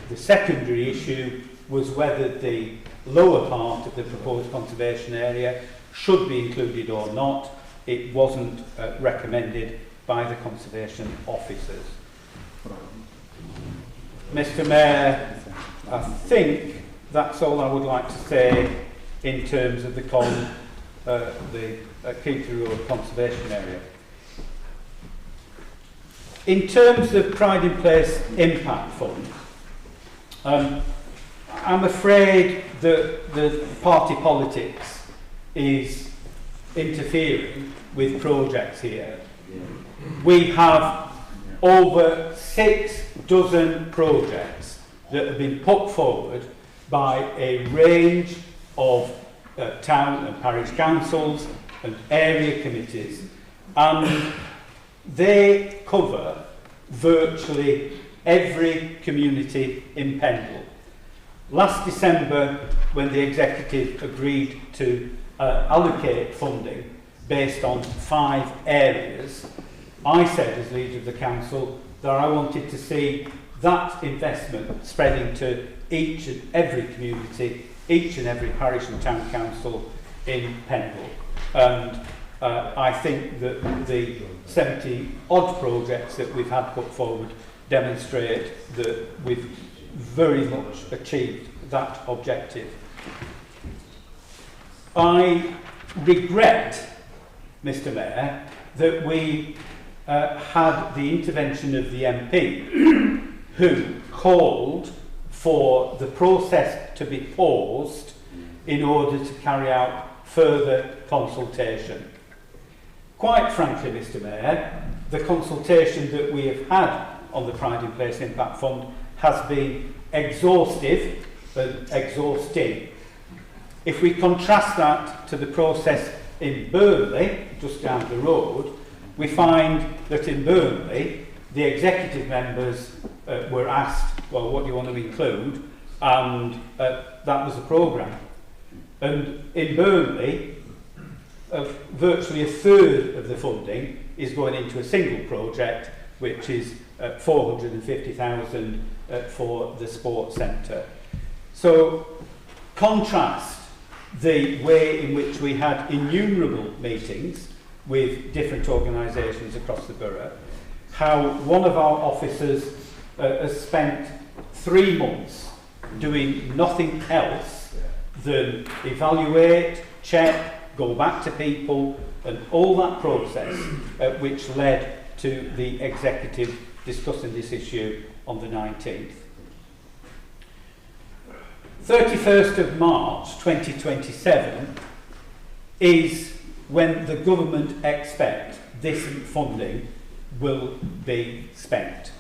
The secondary issue was whether the lower part of the proposed conservation area should be included or not. It wasn't recommended by the conservation officers. Mr. Mayor, I think that's all I would like to say in terms of the Keighley Road conservation area. In terms of Pride in Place Impact Fund, I'm afraid that the party politics is interfering with projects here. We have over 6 dozen projects that have been put forward by a range of town and parish councils and area committees, and they cover virtually every community in Pendle. Last December, when the executive agreed to allocate funding based on 5 areas, I said as leader of the council that I wanted to see that investment spreading to each and every community, each and every parish and town council in Pendle. And I think that the 70 odd projects that we've had put forward demonstrate that we've very much achieved that objective. I regret, Mr. Mayor, that we had the intervention of the MP who called for the process to be paused in order to carry out further consultation. Quite frankly, Mr. Mayor, the consultation that we have had on the Pride in Place Impact Fund has been exhaustive and exhausting. If we contrast that to the process in Burnley, just down the road, we find that in Burnley, the executive members were asked, well, what do you want to include? And that was the programme. And in Burnley, virtually a third of the funding is going into a single project, which is 450,000 for the sports centre. So contrast the way in which we had innumerable meetings with different organisations across the borough, how one of our officers has spent 3 months doing nothing else than evaluate, check, go back to people, and all that process which led to the executive discussing this issue on the 19th. 31st of March 2027 is when the government expect this funding will be spent.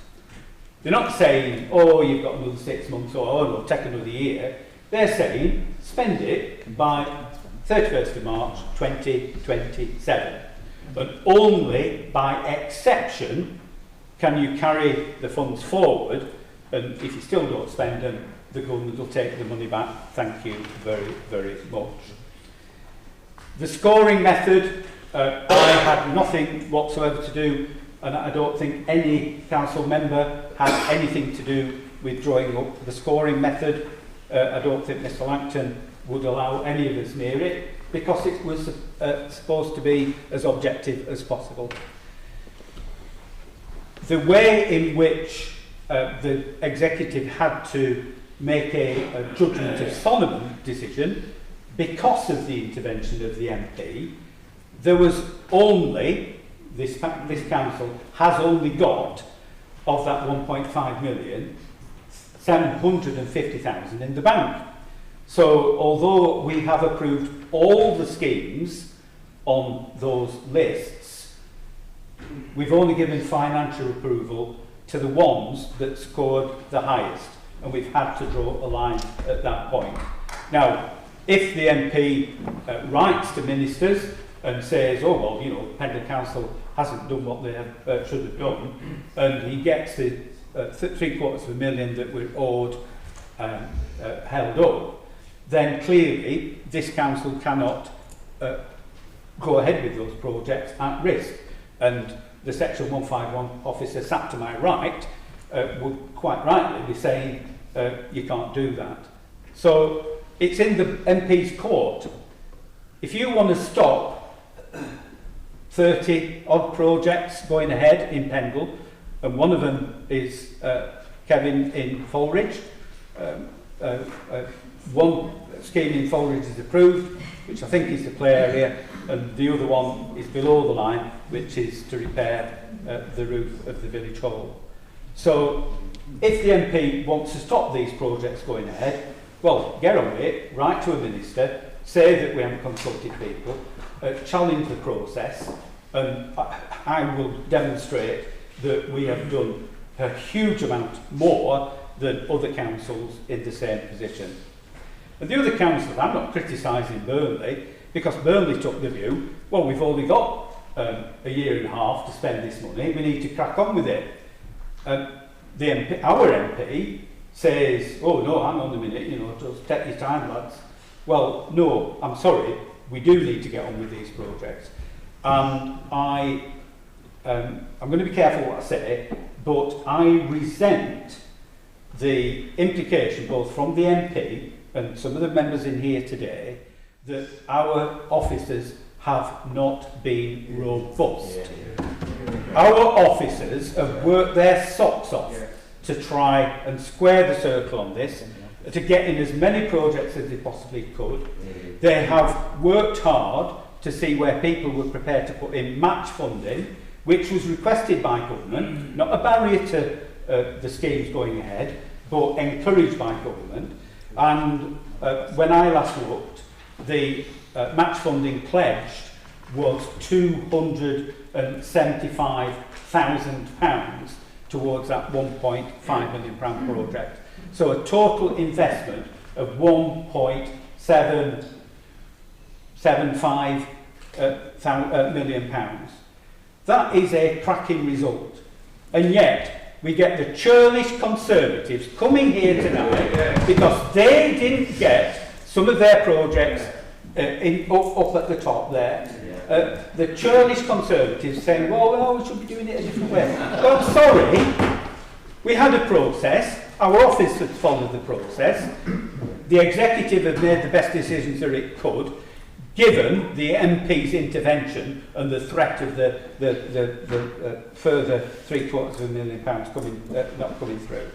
They're not saying, oh, you've got another 6 months, or oh, no, take another year. They're saying, spend it by 31st of March 2027. But only by exception can you carry the funds forward, and if you still don't spend them, the government will take the money back. Thank you very, very much. The scoring method, I had nothing whatsoever to do, and I don't think any council member had anything to do with drawing up the scoring method. I don't think Mr. Langton would allow any of us near it, because it was supposed to be as objective as possible. The way in which the executive had to make a judgment of Solomon decision because of the intervention of the MP, there was only, this council has only got, of that 1.5 million, 750,000 in the bank. So although we have approved all the schemes on those lists, we've only given financial approval to the ones that scored the highest, and we've had to draw a line at that point. Now, if the MP writes to ministers and says, oh, well, you know, Pendle Council hasn't done what they should have done, and he gets the £750,000 that we're owed held up, then clearly this council cannot go ahead with those projects at risk. And the Section 151 officer sat to my right would quite rightly be saying you can't do that. So it's in the MP's court. If you want to stop 30 odd projects going ahead in Pendle, and one of them is Kevin in Fulridge, one scheme in Fulridge is approved, which I think is the play area, and the other one is below the line, which is to repair the roof of the village hall. So if the MP wants to stop these projects going ahead, well, get on with it, write to a minister, say that we haven't consulted people, challenge the process, and I will demonstrate that we have done a huge amount more than other councils in the same position. And the other councils, I'm not criticising Burnley, because Burnley took the view, well, we've only got a year and a half to spend this money, we need to crack on with it. The MP, our MP says, oh no, hang on a minute, you know, just take your time, lads. Well, no, I'm sorry, we do need to get on with these projects. I'm going to be careful what I say, but I resent the implication both from the MP and some of the members in here today that our officers have not been robust. Our officers have worked their socks off to try and square the circle on this, to get in as many projects as they possibly could. They have worked hard to see where people were prepared to put in match funding, which was requested by government, not a barrier to the schemes going ahead, but encouraged by government. And when I last looked, the match funding pledged was £275,000 towards that £1.5 million project. So a total investment of £1.775 million. That is a cracking result. And yet, we get the churlish Conservatives coming here tonight because they didn't get some of their projects up at the top there. The churlish Conservatives saying, well, no, we should be doing it a different way. Well, I'm sorry, we had a process, our office had followed the process, the executive had made the best decisions that it could, given the MP's intervention and the threat of the further £750,000 coming, not coming through.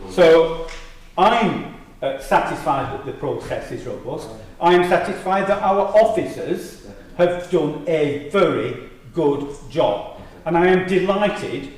So I'm satisfied that the process is robust. I am satisfied that our officers have done a very good job. And I am delighted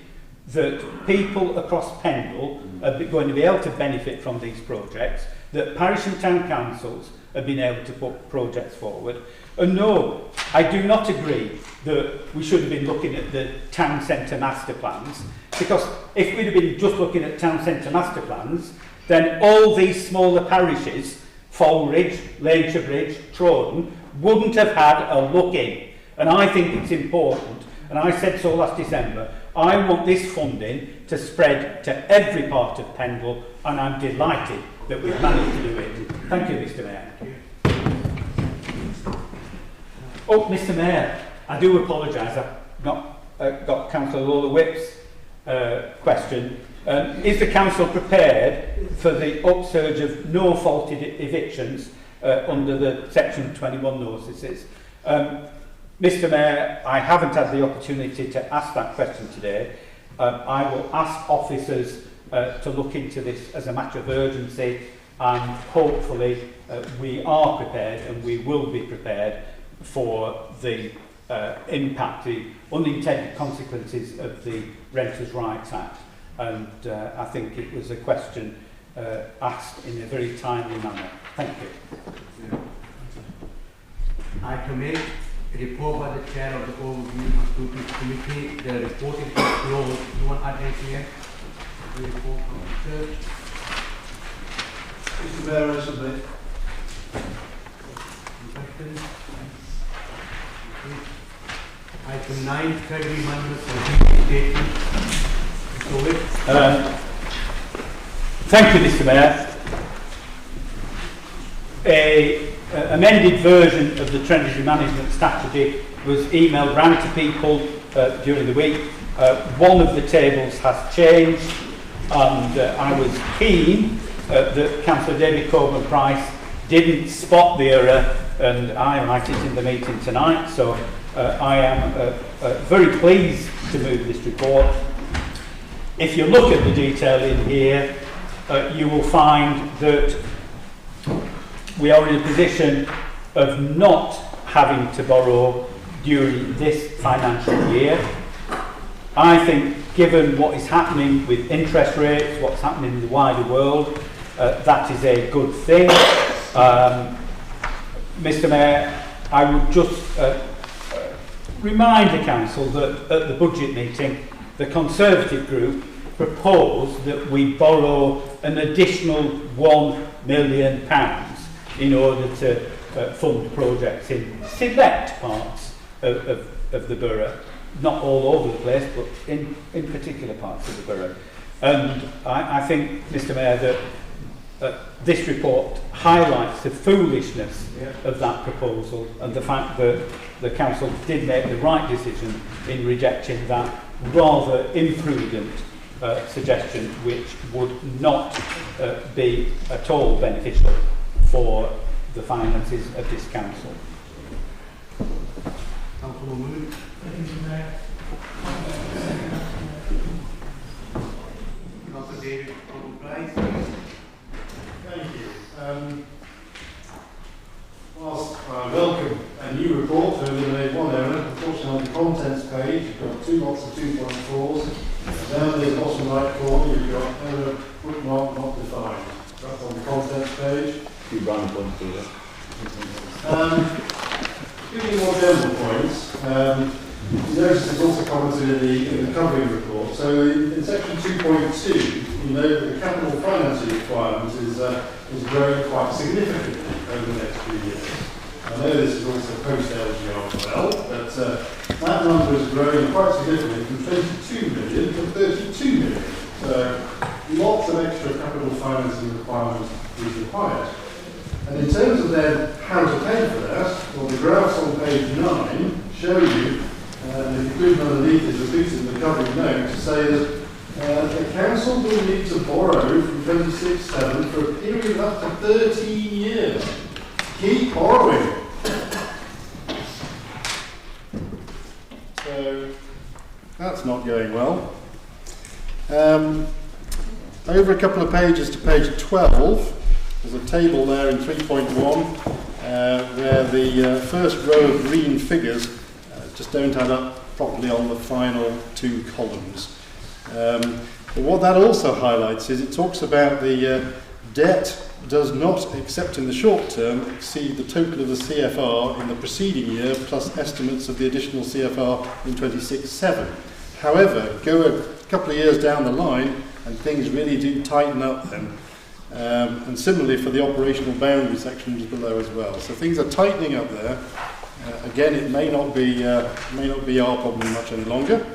that people across Pendle are going to be able to benefit from these projects, that parish and town councils have been able to put projects forward. And no, I do not agree that we should have been looking at the town centre master plans, because if we'd have been just looking at town centre master plans, then all these smaller parishes, Fulridge, Laneshire Bridge, Trawden, wouldn't have had a look in. And I think it's important, and I said so last December, I want this funding to spread to every part of Pendle, and I'm delighted that we've managed to do it. Thank you, Mr. Mayor. Oh, Mr. Mayor, I do apologise. I've not got Councillor Lola Whip's question. Is the council prepared for the upsurge of no faulted evictions under the Section 21 notices? Mr. Mayor, I haven't had the opportunity to ask that question today. I will ask officers to look into this as a matter of urgency, and hopefully we are prepared and we will be prepared for the impact, the unintended consequences of the Renters' Rights Act. And I think it was a question asked in a very timely manner. Thank you.
Item 8, a report by the Chair of the Overview and Scrutiny Committee. The report is closed. You want to add anything here? The report from the Church.
Mr. Mayor, I submit.
Questions? Item 9, third amendment for the statement. Mr. Witt.
Thank you, Mr. Mayor. An amended version of the Treasury Management Strategy was emailed round to people during the week. One of the tables has changed, and I was keen that Councillor David Coburn-Price didn't spot the error, and I write it in the meeting tonight. So I am very pleased to move this report. If you look at the detail in here, you will find that we are in a position of not having to borrow during this financial year. I think, given what is happening with interest rates, what's happening in the wider world, that is a good thing. Mr. Mayor, I would just remind the Council that at the budget meeting, the Conservative group proposed that we borrow an additional £1 million in order to fund projects in select parts of the borough, not all over the place, but in particular parts of the borough. And I think, Mr. Mayor, that this report highlights the foolishness of that proposal and the fact that the Council did make the right decision in rejecting that rather imprudent suggestion, which would not be at all beneficial for the finances of this Council.
Councillor Moon. Councillor David Coburn-Price.
Thank you. Whilst I welcome a new report to eliminate one error, unfortunately on the contents page you've got two lots of 2.4s. Down near the bottom right corner you've got error footmark not defined. That's on the contents page.
You run one through that.
Giving you more general points, you notice it's also commented in the covering report. So in section 2.2, you know that the capital financing requirement is growing quite significantly over the next few years. I know this is also post-LGR as well, but that number is growing quite significantly from 22 million to 32 million. So lots of extra capital financing requirement is required. And in terms of then how to pay for that, well, the graphs on page 9 show you, the conclusion underneath is repeated in the covering note to say that the council will need to borrow from 26/7 for a period of up to 13 years. Keep borrowing. So that's not going well. Over a couple of pages to page 12, there's a table there in 3.1 where the first row of green figures just don't add up properly on the final two columns. But what that also highlights is it talks about the debt does not, except in the short term, exceed the total of the CFR in the preceding year plus estimates of the additional CFR in 26/7. However, go a couple of years down the line and things really do tighten up then. And similarly for the operational boundary sections below as well. So things are tightening up there. Again, it may not be our problem much any longer.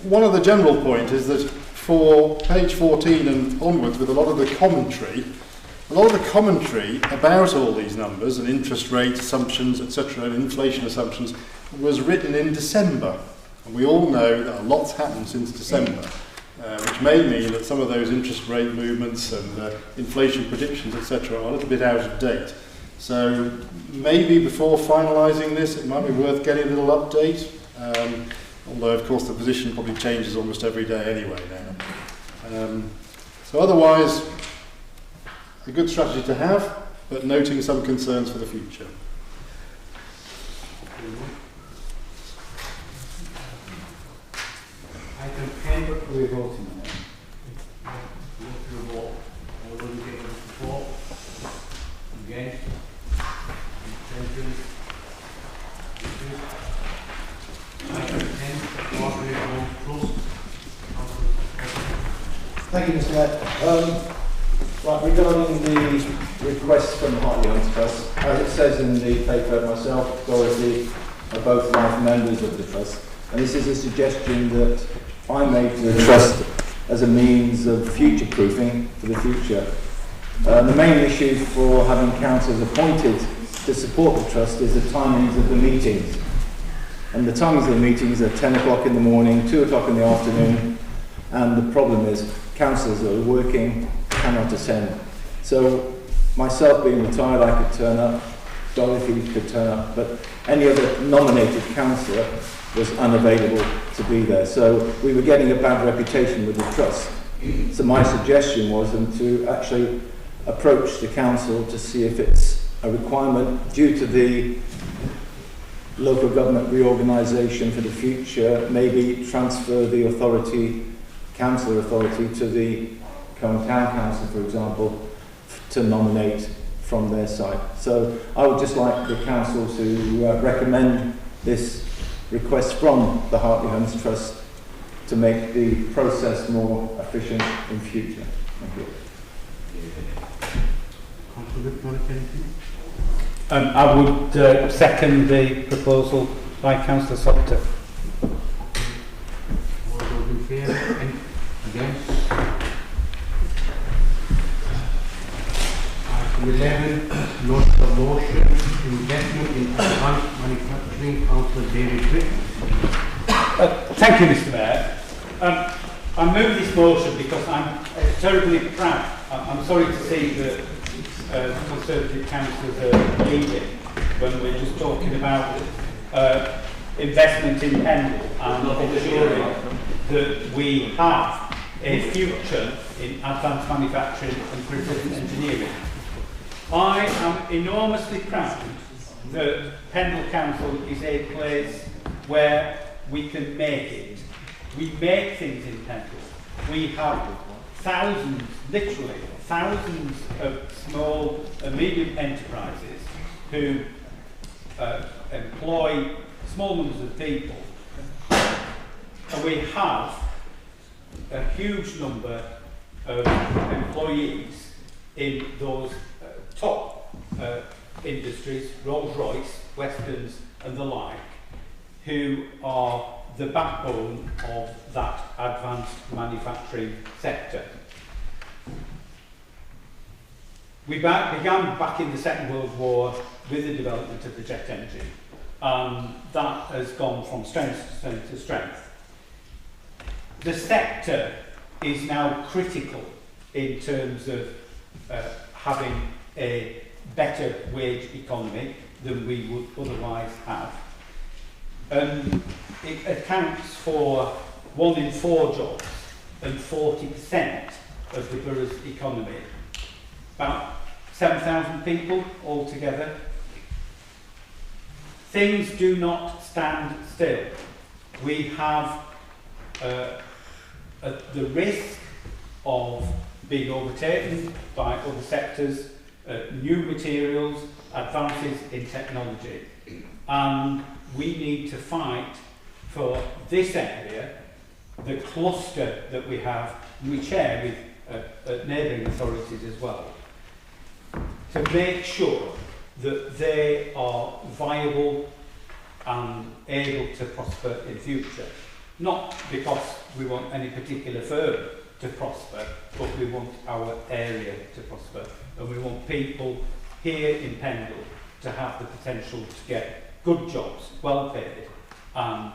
One of the general point is that for page 14 and onwards, with a lot of the commentary about all these numbers and interest rate assumptions, etc., and inflation assumptions was written in December. And we all know that a lot's happened since December. Which may mean that some of those interest rate movements and inflation predictions, etc., are a little bit out of date. So maybe before finalising this, it might be worth getting a little update. Although, of course, the position probably changes almost every day anyway now. So otherwise, a good strategy to have, but noting some concerns for the future.
Item 10.
We're voting on it.
All those in favour for? Against? Abstentions? Item 10. Cooperative Home Trust.
Thank you, Mr. Mayor. Right, regarding the request from Hartley Hunt Trust, as it says in the paper, myself, Dorothy, are both life members of the Trust, and this is a suggestion that I made to the Trust as a means of future-proofing for the future. The main issue for having councillors appointed to support the Trust is the timings of the meetings. And the timings of the meetings are 10 o'clock in the morning, 2 o'clock in the afternoon, and the problem is councillors that are working cannot attend. So myself being retired, I could turn up, Dorothy could turn up, but any other nominated councillor was unavailable to be there. So we were getting a bad reputation with the Trust. So my suggestion was them to actually approach the council to see if it's a requirement due to the local government reorganisation for the future, maybe transfer the authority, councillor authority, to the current town council, for example, to nominate from their side. So I would just like the council to recommend this request from the Hartley Homes Trust to make the process more efficient in future. Thank you.
I would second the proposal by Councillor Sopter.
All those in favour? And against? Item 11. Notice of motion. Investment in advanced manufacturing. Councillor David Brick.
Thank you, Mr. Mayor. I move this motion because I'm terribly proud. I'm sorry to see that Conservative councillors are leaving when we're just talking about investment in Pendle and ensuring that we have a future in advanced manufacturing and precision engineering. I am enormously proud that Pendle Council is a place where we can make it. We make things in Pendle. We have thousands, literally thousands of small and medium enterprises who employ small numbers of people. And we have a huge number of employees in those top industries, Rolls-Royce, Westerns and the like, who are the backbone of that advanced manufacturing sector. We began back in the Second World War with the development of the jet engine, and that has gone from strength to strength to strength. The sector is now critical in terms of having a better wage economy than we would otherwise have. It accounts for 1 in 4 jobs and 40% of the borough's economy. About 7,000 people altogether. Things do not stand still. We have the risk of being overtaken by other sectors, new materials, advances in technology. And we need to fight for this area, the cluster that we have, we share with neighbouring authorities as well, to make sure that they are viable and able to prosper in future. Not because we want any particular firm to prosper, but we want our area to prosper. And we want people here in Pendle to have the potential to get good jobs, well paid, and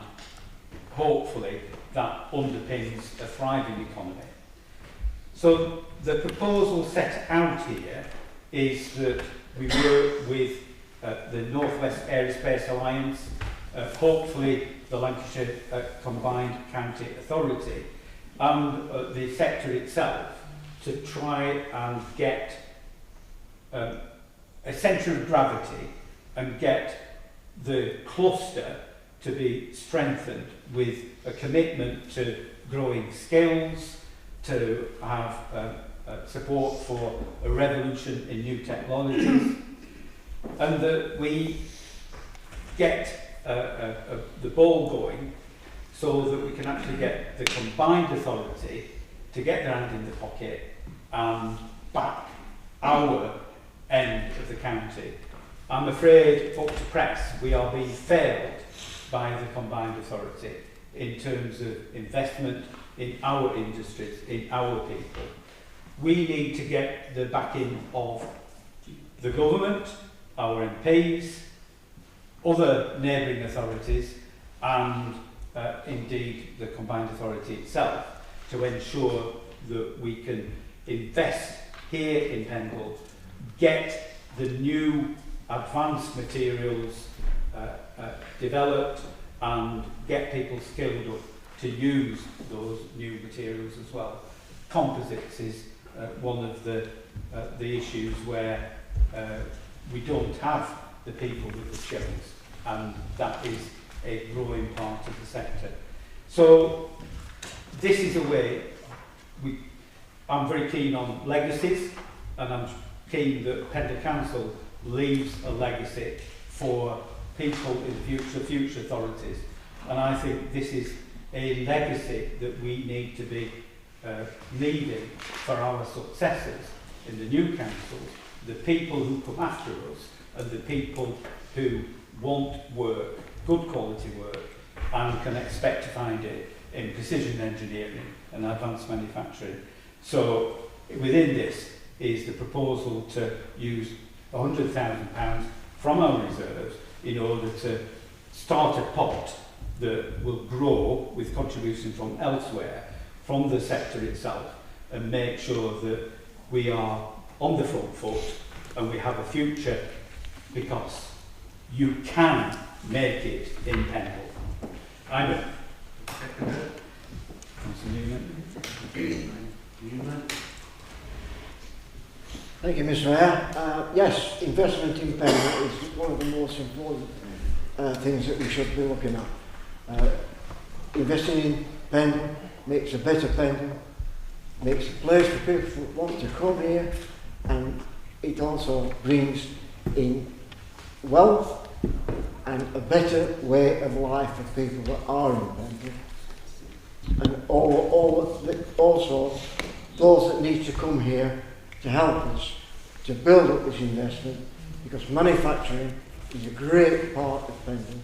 hopefully that underpins a thriving economy. So the proposal set out here is that we work with the North West Aerospace Alliance, hopefully the Lancashire Combined County Authority, and the sector itself to try and get a centre of gravity and get the cluster to be strengthened with a commitment to growing skills, to have support for a revolution in new technologies, and that we get the ball going so that we can actually get the combined authority to get their hand in the pocket and back our end of the county. I'm afraid, up to press, we are being failed by the combined authority in terms of investment in our industries, in our people. We need to get the backing of the government, our MPs, other neighbouring authorities, and indeed the combined authority itself, to ensure that we can invest here in Pendle, get the new advanced materials developed, and get people skilled up to use those new materials as well. Composites is one of the issues where we don't have the people with the skills, and that is a growing part of the sector. So this is a way, I'm very keen on legacies, and I'm keen that Pendle Council leaves a legacy for people in the future authorities. And I think this is a legacy that we need to be leaving for our successors in the new councils, the people who come after us, and the people who want work, good quality work, and can expect to find it in precision engineering and advanced manufacturing. So within this is the proposal to use £100,000 from our reserves in order to start a pot that will grow with contributions from elsewhere, from the sector itself, and make sure that we are on the front foot and we have a future, because you can make it in Pendle. I know.
Thank you, Mr. Mayor. Yes, investment in Pendle is one of the most important things that we should be looking at. Investing in Pendle makes a better Pendle, makes a place for people who want to come here, and it also brings in wealth and a better way of life for people that are in Pendle. And also those that need to come here to help us to build up this investment, because manufacturing is a great part of Pendle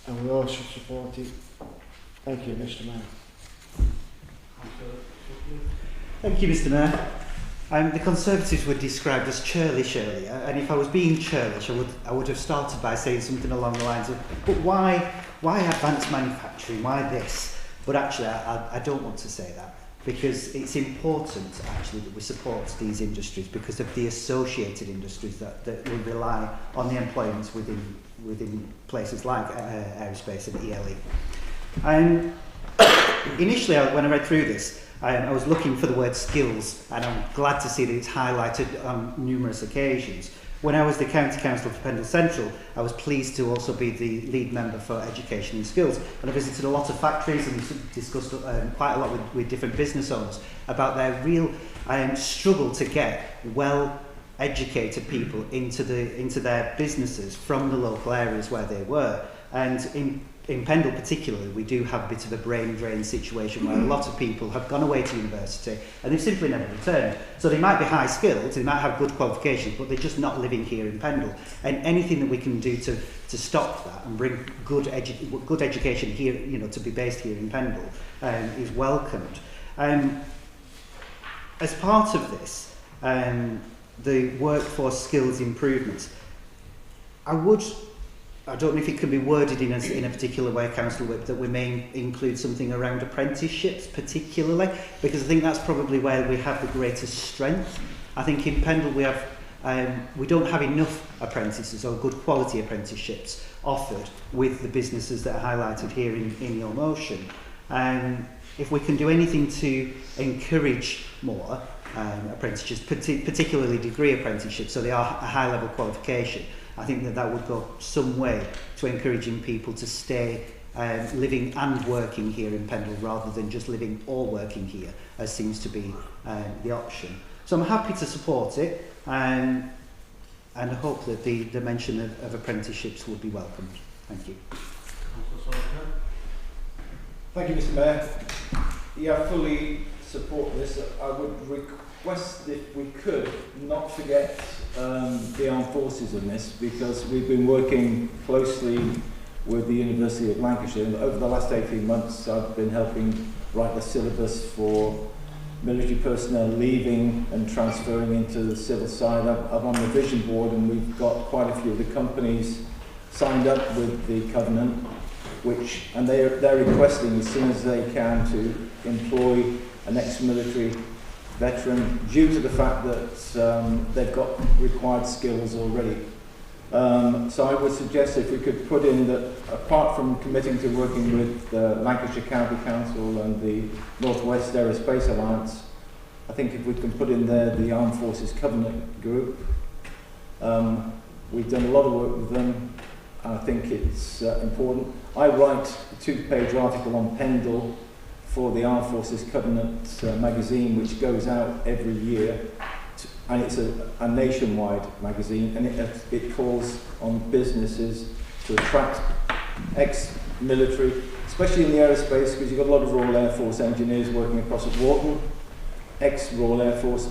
and we also support it. Thank you, Mr. Mayor.
Thank you, Mr. Mayor. The Conservatives were described as churlish earlier, and if I was being churlish, I would have started by saying something along the lines of, but why advanced manufacturing, why this? But actually, I don't want to say that, because it's important actually that we support these industries because of the associated industries that will rely on the employment within places like Aerospace and ELE. Initially, when I read through this, I was looking for the word skills, and I'm glad to see that it's highlighted on numerous occasions. When I was the County Council for Pendle Central, I was pleased to also be the lead member for education and skills. And I visited a lot of factories and discussed quite a lot with different business owners about their real struggle to get well-educated people into their businesses from the local areas where they were. And in Pendle particularly, we do have a bit of a brain drain situation where a lot of people have gone away to university and they've simply never returned. So they might be high skilled, they might have good qualifications, but they're just not living here in Pendle. And anything that we can do to stop that and bring good education here, to be based here in Pendle, is welcomed. As part of this, the workforce skills improvements, I don't know if it can be worded in a particular way, Councillor Whip, that we may include something around apprenticeships particularly, because I think that's probably where we have the greatest strength. I think in Pendle we don't have enough apprentices or good quality apprenticeships offered with the businesses that are highlighted here in your motion. If we can do anything to encourage more, apprenticeships, particularly degree apprenticeships, so they are a high level qualification. I think that that would go some way to encouraging people to stay living and working here in Pendle rather than just living or working here, as seems to be the option. So I'm happy to support it, and I hope that the mention of apprenticeships would be welcomed. Thank you.
Thank you, Mr. Mayor. Yeah, I fully support this. I would request, if we could, not forget the armed forces in this, because we've been working closely with the University of Lancashire. And over the last 18 months, I've been helping write the syllabus for military personnel leaving and transferring into the civil side. I'm on the vision board, and we've got quite a few of the companies signed up with the covenant, and they're requesting as soon as they can to employ an ex-military veteran due to the fact that they've got required skills already. So I would suggest if we could put in that, apart from committing to working with the Lancashire County Council and the North West Aerospace Alliance, I think if we can put in there the Armed Forces Covenant Group. We've done a lot of work with them, and I think it's important. I write a 2-page article on Pendle for the Armed Forces Covenant magazine, which goes out every year. And it's a nationwide magazine, and it calls on businesses to attract ex-military, especially in the aerospace, because you've got a lot of Royal Air Force engineers working across at Wharton, ex-Royal Air Force.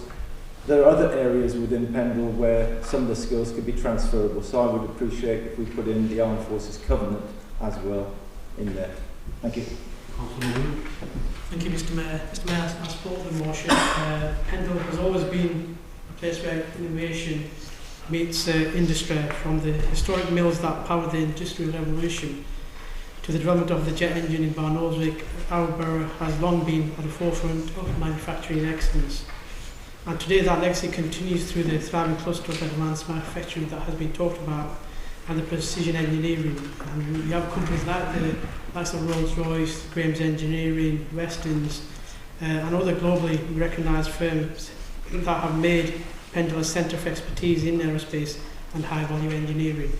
There are other areas within Pendle where some of the skills could be transferable, so I would appreciate if we put in the Armed Forces Covenant as well in there. Thank you.
Thank you, Mr. Mayor. Mr. Mayor, I support the motion. Pendle has always been a place where innovation meets industry, from the historic mills that powered the Industrial Revolution to the development of the jet engine in Barnoldswick. Our borough has long been at the forefront of manufacturing excellence. And today that legacy continues through the thriving cluster of advanced manufacturing that has been talked about, and the precision engineering. And we have companies like the likes of Rolls-Royce, Graham's Engineering, Weston's, and other globally recognised firms that have made Pendle a centre of expertise in aerospace and high-value engineering.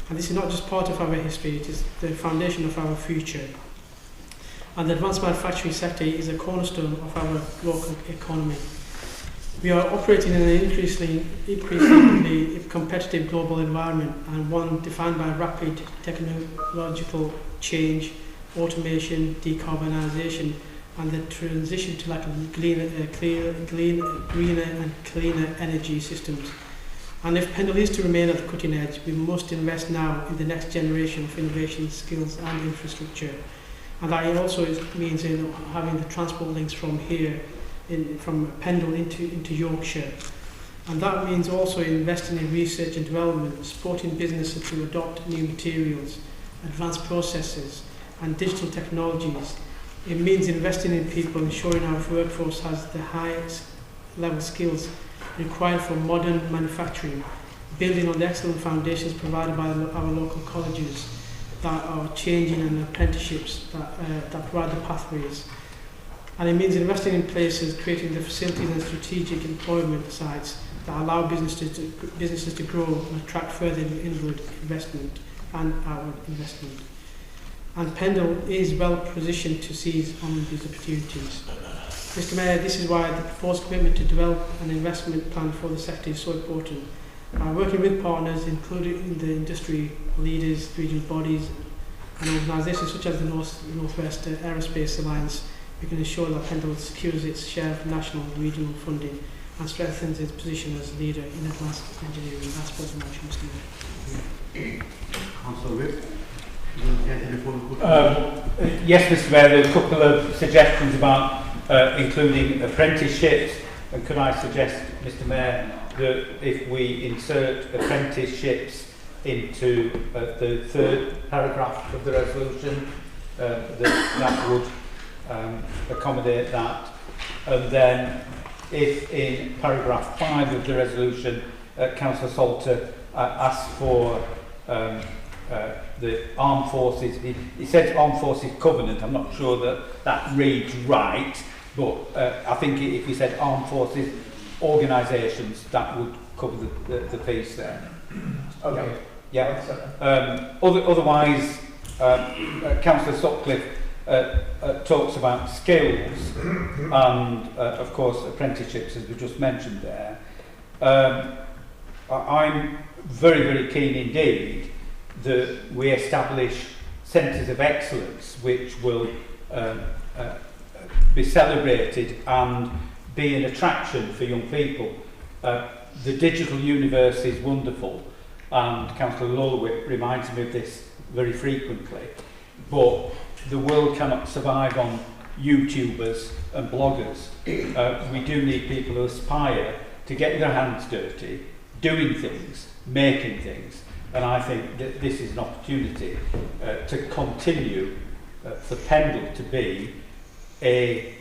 And this is not just part of our history, it is the foundation of our future. And the advanced manufacturing sector is a cornerstone of our local economy. We are operating in an increasingly competitive global environment, and one defined by rapid technological change, automation, decarbonisation, and the transition to greener and cleaner energy systems. And if Pendle is to remain at the cutting edge, we must invest now in the next generation of innovation, skills and infrastructure. And that also means having the transport links from here, from Pendle into Yorkshire. And that means also investing in research and development, supporting businesses to adopt new materials, advanced processes and digital technologies. It means investing in people, ensuring our workforce has the highest level skills required for modern manufacturing, building on the excellent foundations provided by our local colleges that are changing, and apprenticeships that provide the pathways. And it means investing in places, creating the facilities and strategic employment sites that allow businesses to grow and attract further inward investment and outward investment. And Pendle is well positioned to seize on these opportunities. Mr. Mayor, this is why the proposed commitment to develop an investment plan for the sector is so important. By working with partners, including the industry leaders, regional bodies and organisations such as the North West Aerospace Alliance, we can ensure that Pendle secures its share of national and regional funding and strengthens its position as a leader in advanced engineering. That's what the motion, Mr. Mayor.
Councillor Whip.
Yes, Mr. Mayor, there are a couple of suggestions about including apprenticeships, and could I suggest, Mr. Mayor, that if we insert apprenticeships into the third paragraph of the resolution, that would accommodate that. And then if in paragraph 5 of the resolution Councillor Salter asks for the Armed Forces, he says Armed Forces Covenant, I'm not sure that reads right, But I think if you said armed forces organisations, that would cover the piece there.
Okay.
Yeah. Otherwise, Councillor Sutcliffe talks about skills and, of course, apprenticeships, as we just mentioned there. I'm very, very keen indeed that we establish centres of excellence which will be celebrated and be an attraction for young people. The digital universe is wonderful, and Councillor Lulwip reminds me of this very frequently, but the world cannot survive on YouTubers and bloggers. We do need people who aspire to get their hands dirty, doing things, making things, and I think that this is an opportunity to continue for Pendle to be a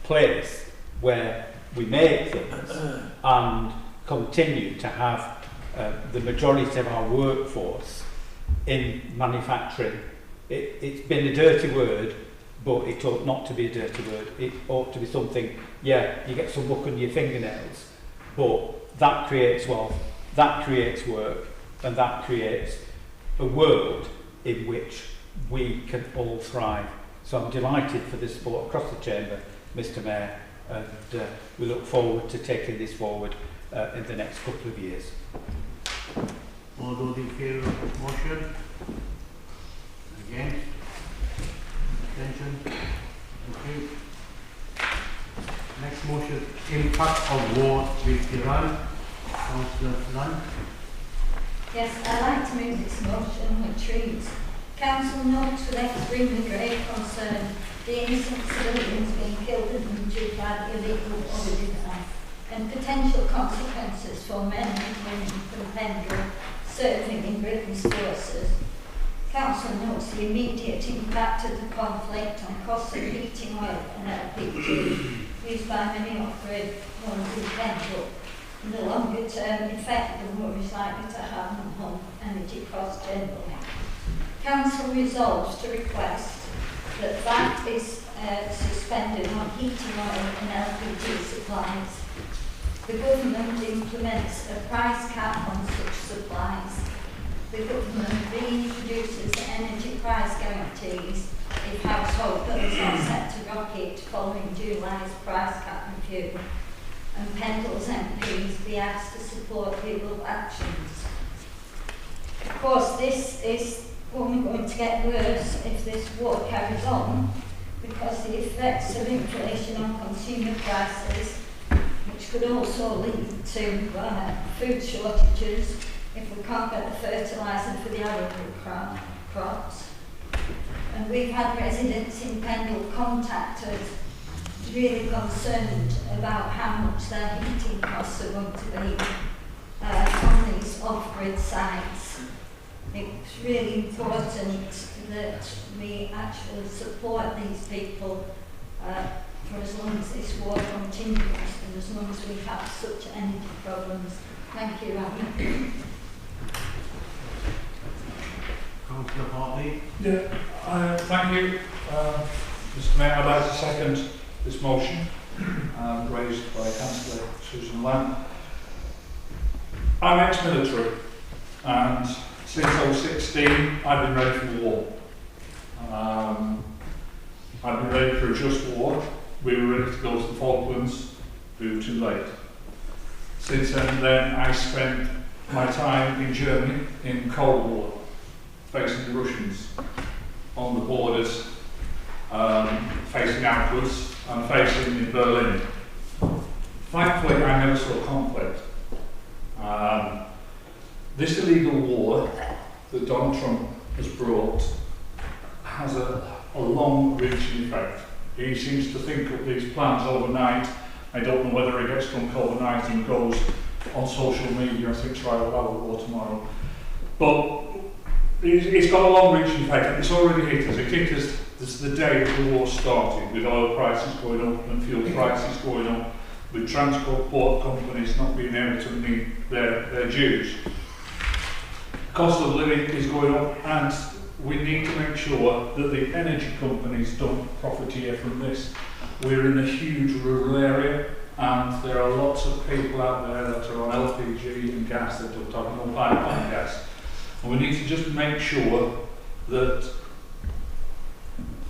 place where we make things and continue to have the majority of our workforce in manufacturing. It's been a dirty word, but it ought not to be a dirty word. It ought to be something, yeah, you get some muck on your fingernails, but that creates wealth, that creates work, and that creates a world in which we can all thrive. So I'm delighted for the support across the chamber, Mr. Mayor, and we look forward to taking this forward in the next couple of years.
All those in favour of the motion? Against? Abstention? Thank you. Next motion, impact of war with Iran. Councillor Lunn.
Yes, I'd like to move this motion which reads, Council notes with extremely grave concern the innocent civilians being killed and injured by the illegal order and potential consequences for men and women from Pendle serving in Britain's forces. Council notes the immediate impact of the conflict on costs of heating oil and LPG used by many off-grid homes in Pendle, and the longer term effect the war is likely to have on home energy costs generally. Council resolves to request that VAT is suspended on heating oil and LPG supplies. The government implements a price cap on such supplies. The government reintroduces energy price guarantees if household bills are set to rocket following July's price cap review, and Pendle's MPs be asked to support the above actions. Of course, this is only going to get worse if this war carries on, because the effects of inflation on consumer prices, which could also lead to food shortages if we can't get the fertiliser for the arable crops. And we've had residents in Pendle contact us really concerned about how much their heating costs are going to be on these off-grid sites. It's really important that we actually support these people for as long as this war continues and as long as we have such energy problems. Thank you, Rami.
Councillor Hartley.
Yeah, thank you, Mr. Mayor. I'd like to second this motion raised by Councillor Susan Lamb. I'm ex-military, and since I was 16, I've been ready for war. I've been ready for a just war. We were ready to go to the Falklands. We were too late. Since then, I spent my time in Germany in Cold War, facing the Russians on the borders, facing outwards and facing in Berlin. Thankfully, I never saw conflict. This illegal war that Donald Trump has brought has a long-reaching effect. He seems to think of these plans overnight. I don't know whether he gets drunk overnight and goes on social media and thinks, right, we'll have a war tomorrow. But it's got a long-reaching effect, and it's already hit us. It hit us this the day that the war started, with oil prices going up and fuel prices going up, with transport companies not being able to meet their dues. Cost of living is going up, and we need to make sure that the energy companies don't profiteer from this. We're in a huge rural area, and there are lots of people out there that are on LPG and gas that don't have no pipeline gas. And we need to just make sure that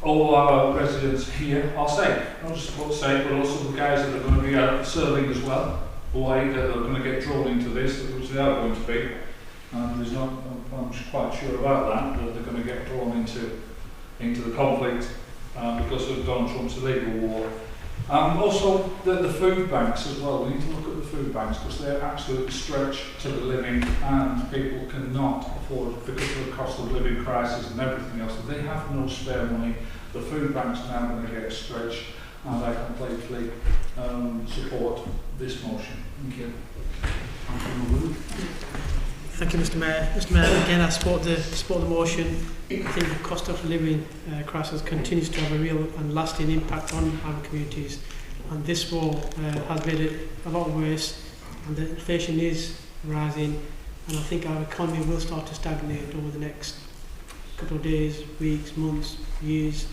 all our residents here are safe. Not just about safe, but also the guys that are going to be serving as well, who are going to get drawn into this, which they are going to be. And I'm quite sure about that they're going to get drawn into the conflict because of Donald Trump's illegal war. Also, the food banks as well. We need to look at the food banks because they're absolutely stretched to the living, and people cannot afford, because of the cost of living crisis and everything else. They have no spare money. The food banks are now going to get stretched, and I completely support this motion. Thank you.
Thank you, Mr. Mayor. Mr. Mayor, again, I support the motion. I think the cost of living crisis continues to have a real and lasting impact on our communities, and this war has made it a lot worse, and the inflation is rising, and I think our economy will start to stagnate over the next couple of days, weeks, months, years,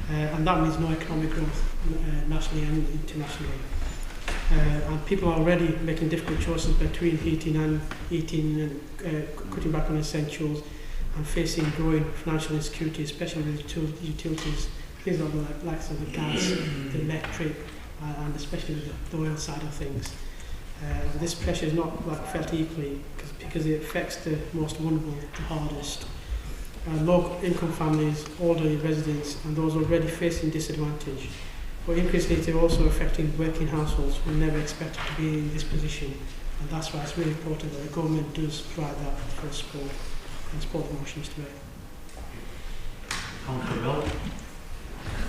and that means no economic growth nationally and internationally. And people are already making difficult choices between heating and eating, and cutting back on essentials, and facing growing financial insecurity, especially with utilities, things like the likes of the gas, the electric, and especially with the oil side of things. This pressure is not felt equally because it affects the most vulnerable the hardest. Low-income families, older residents, and those already facing disadvantage. But increasingly, they're also affecting working households who never expected to be in this position, and that's why it's really important that the government does provide that for support and support the motion, Mr. Mayor.
Councillor Bell.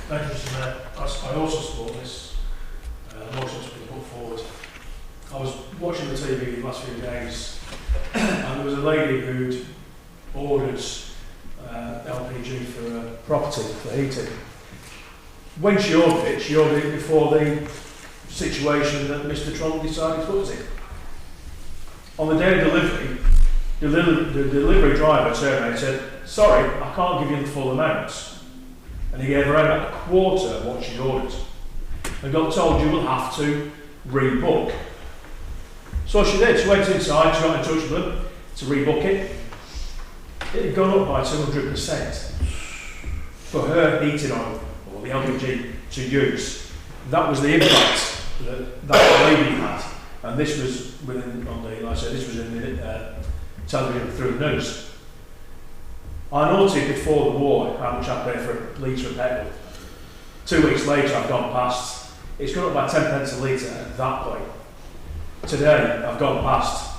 Thank you, Mr. Mayor. I also support this motion that's been put forward. I was watching the TV the last few days, and there was a lady who'd ordered LPG for a property for heating. When she ordered it before the situation that Mr. Trump decided to put us in. On the day of delivery, the delivery driver turned around and said, "Sorry, I can't give you the full amount." And he gave her about a quarter of what she'd ordered. And got told, "You will have to rebook." So she did. She went inside, she got in touch with them to rebook it. It had gone up by 200% for her heating oil, or the LPG to use. That was the impact that lady had. And this was this was in the television through the news. I noted before the war how much I paid for a litre of petrol. 2 weeks later, I've gone past. It's gone up by 10 pence a litre at that point. Today, I've gone past.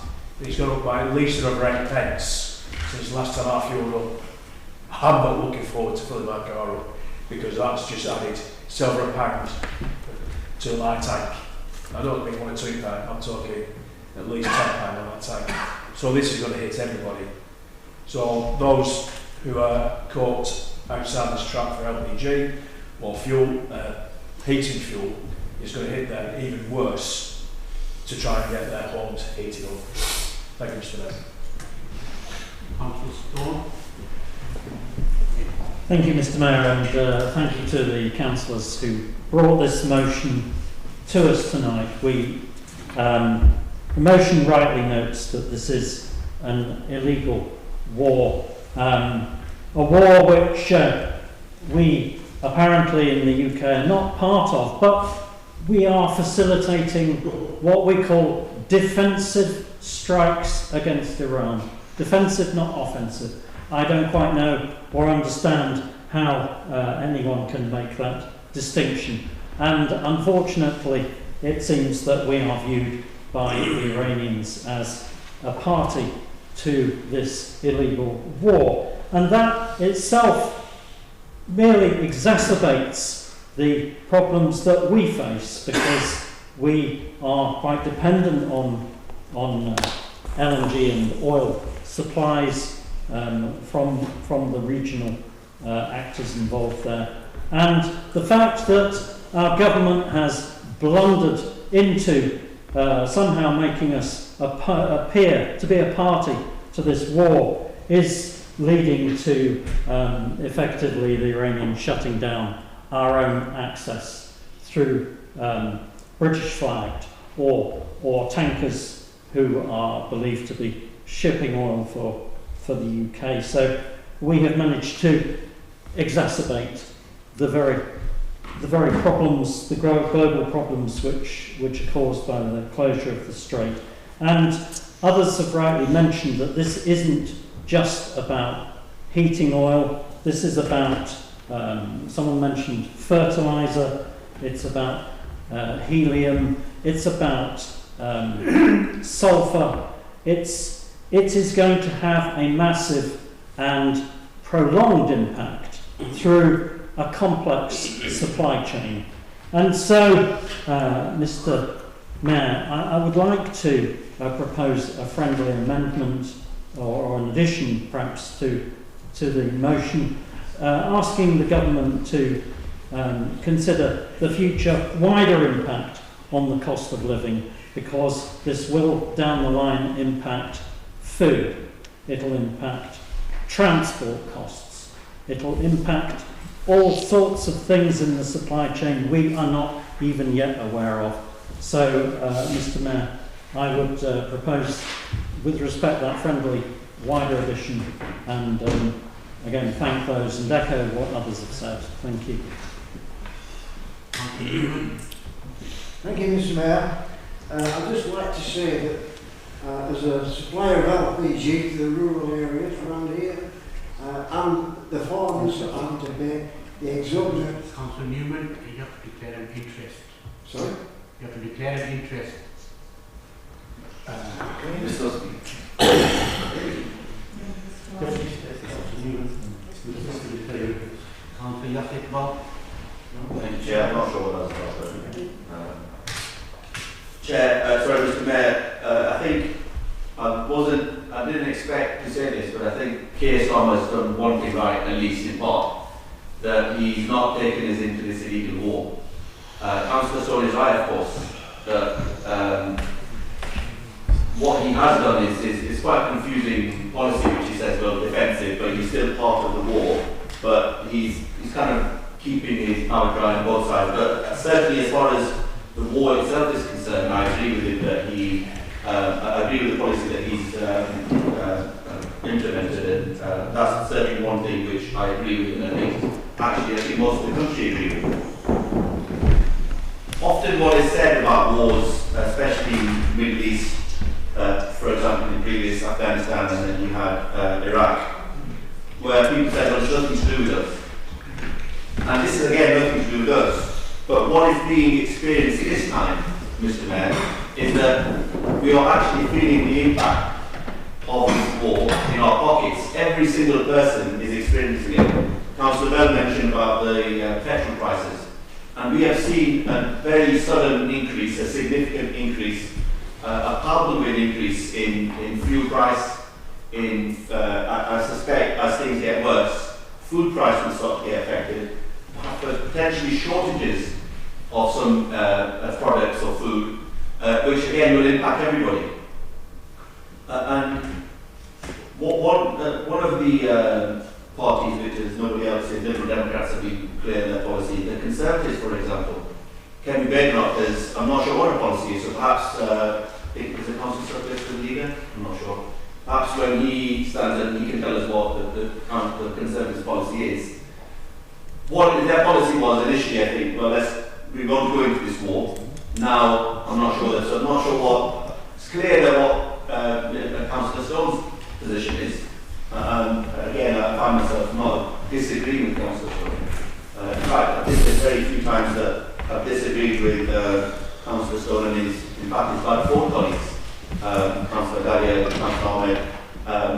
It's gone up by at least another 8 pence since the last time I fueled up. I'm not looking forward to filling my car up because that's just added several pounds to my tank. I don't mean £1 or £2, I'm talking at least £10 on that tank. So this is going to hit everybody. So those who are caught outside this trap for LPG or fuel, heating fuel, is going to hit them even worse to try and get their homes heated up. Thank you, Mr. Mayor.
Thank you, Mr. Mayor, and thank you to the councillors who brought this motion to us tonight. The motion rightly notes that this is an illegal war, a war which we apparently in the UK are not part of, but we are facilitating what we call defensive strikes against Iran. Defensive, not offensive. I don't quite know or understand how anyone can make that distinction. And unfortunately, it seems that we are viewed by the Iranians as a party to this illegal war. And that itself merely exacerbates the problems that we face because we are quite dependent on LNG and oil supplies from the regional actors involved there. And the fact that our government has blundered into somehow making us appear to be a party to this war is leading to effectively the Iranians shutting down our own access through British flagged or tankers who are believed to be shipping oil for the UK. So we have managed to exacerbate the very problems, the global problems which are caused by the closure of the strait. And others have rightly mentioned that this isn't just about heating oil. This is about, someone mentioned fertilizer, it's about helium, it's about sulfur. It is going to have a massive and prolonged impact through a complex supply chain. And so, Mr. Mayor, I would like to propose a friendly amendment or an addition perhaps to the motion, asking the government to consider the future wider impact on the cost of living, because this will down the line impact food, it'll impact transport costs, it'll impact all sorts of things in the supply chain we are not even yet aware of. So, Mr. Mayor, I would propose, with respect, that friendly wider addition, and again thank those and echo what others have said. Thank you.
Thank you, Mr. Mayor. I'd just like to say that as a supplier of LPG to the rural areas around here, and the farmers that have to pay the exorbitant...
Councillor Newman, you have to declare an interest.
Sorry?
You have to declare an interest. Councillor Yasik Bob.
Thank you, Chair. I'm not sure what that's about. Chair, sorry, Mr. Mayor, I think I didn't expect to say this, but I think Keir Starmer has done one thing right, at least in part, that he's not taken us into this illegal war. Councillor Stone is right, of course, that what he has done is quite a confusing policy, which he says, well, defensive, but he's still part of the war, but he's kind of keeping his powder dry on both sides. But certainly as far as the war itself is concerned, I agree with him that I agree with the policy that he's implemented, and that's certainly one thing which I agree with, and I think most of the country agree with. Often what is said about wars, especially in the Middle East, for example in previous Afghanistan, and then you had Iraq, where people said, well, there's nothing to do with us. And this is again nothing to do with us. But what is being experienced this time, Mr. Mayor, is that we are actually feeling the impact of this war in our pockets. Every single person is experiencing it. Councillor Bell mentioned about the petrol prices. And we have seen a very sudden increase, a significant increase, a palpable increase in fuel price. I suspect as things get worse, food price will start to get affected. Potentially shortages of some products or food, which again will impact everybody. And one of the parties, which is nobody else, is Liberal Democrats, have been clear in their policy. The Conservatives, for example, Kevin Bednock is, I'm not sure what her policy is, so perhaps, is it Council Surplus to the leader? I'm not sure. Perhaps when he stands up, he can tell us what the Conservatives' policy is. What their policy was initially, I think, well, we won't go into this war. Now, I'm not sure. So I'm not sure what. It's clear that what Councillor Stone's position is. Again, I find myself not disagreeing with Councillor Stone. In fact, I think there's very few times that I've disagreed with Councillor Stone and in fact, his about 4 colleagues, Councillor Dalia, Councillor Ahmed.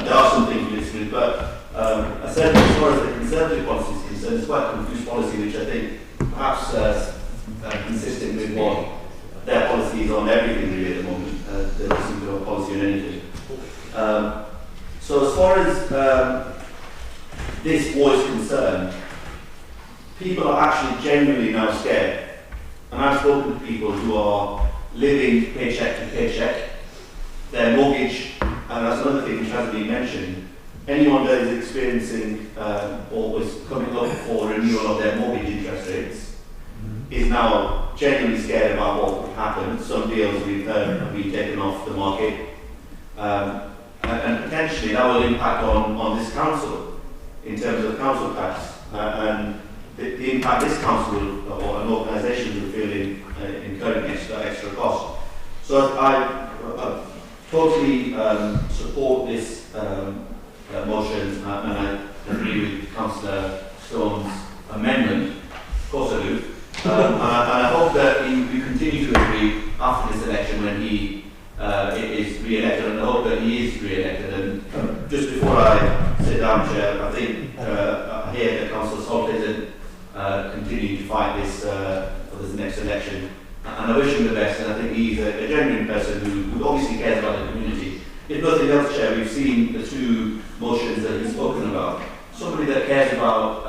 There are some things we disagree, but I said as far as the Conservative policy is concerned, it's quite a confused policy, which I think perhaps consistent with what their policy is on everything really at the moment. They don't seem to have a policy on anything. So as far as this war is concerned, people are actually genuinely now scared. And I've spoken to people who are living paycheck to paycheck. Their mortgage, and that's another thing which hasn't been mentioned, anyone that is experiencing or was coming up for renewal of their mortgage interest rates is now genuinely scared about what would happen. Some deals we've heard have been taken off the market, and potentially that will impact on this council in terms of council tax, and the impact this council or an organisation will feel in incurring extra cost. So I totally support this motion, and I agree with Councillor Stone's amendment. Of course I do. And I hope that we continue to agree after this election when he is re-elected, and I hope that he is re-elected. And just before I sit down, Chair, I think I hear that Councillor Salt isn't continuing to fight this for this next election. And I wish him the best, and I think he's a genuine person who obviously cares about the community. If nothing else, Chair, we've seen the two motions that he's spoken about. Somebody that cares about,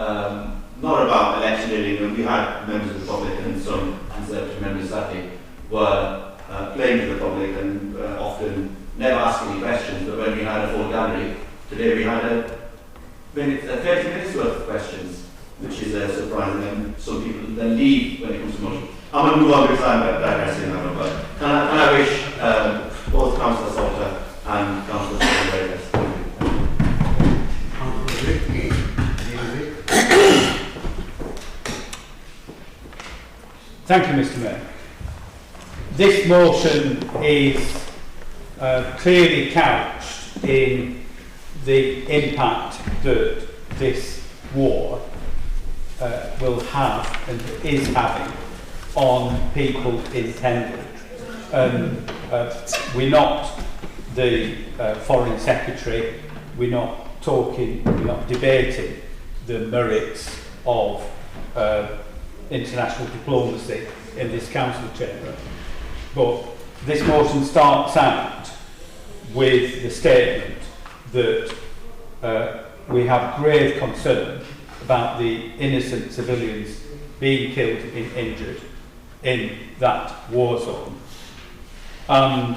not about electioneering, and we had members of the public and some Conservative members that day were playing to the public and often never asking any questions, but when we had a full gallery, today we had 30 minutes worth of questions, which is surprising, and some people then leave when it comes to motion. I'm going to move on because I'm digressing now, but and I wish both Councillor Salter and Councillor Stone very best.
Thank you, Mr. Mayor. This motion is clearly couched in the impact that this war will have and is having on people in Pendle. We're not the Foreign Secretary, we're not debating the merits of international diplomacy in this council chamber. But this motion starts out with the statement that we have grave concern about the innocent civilians being killed and injured in that war zone. And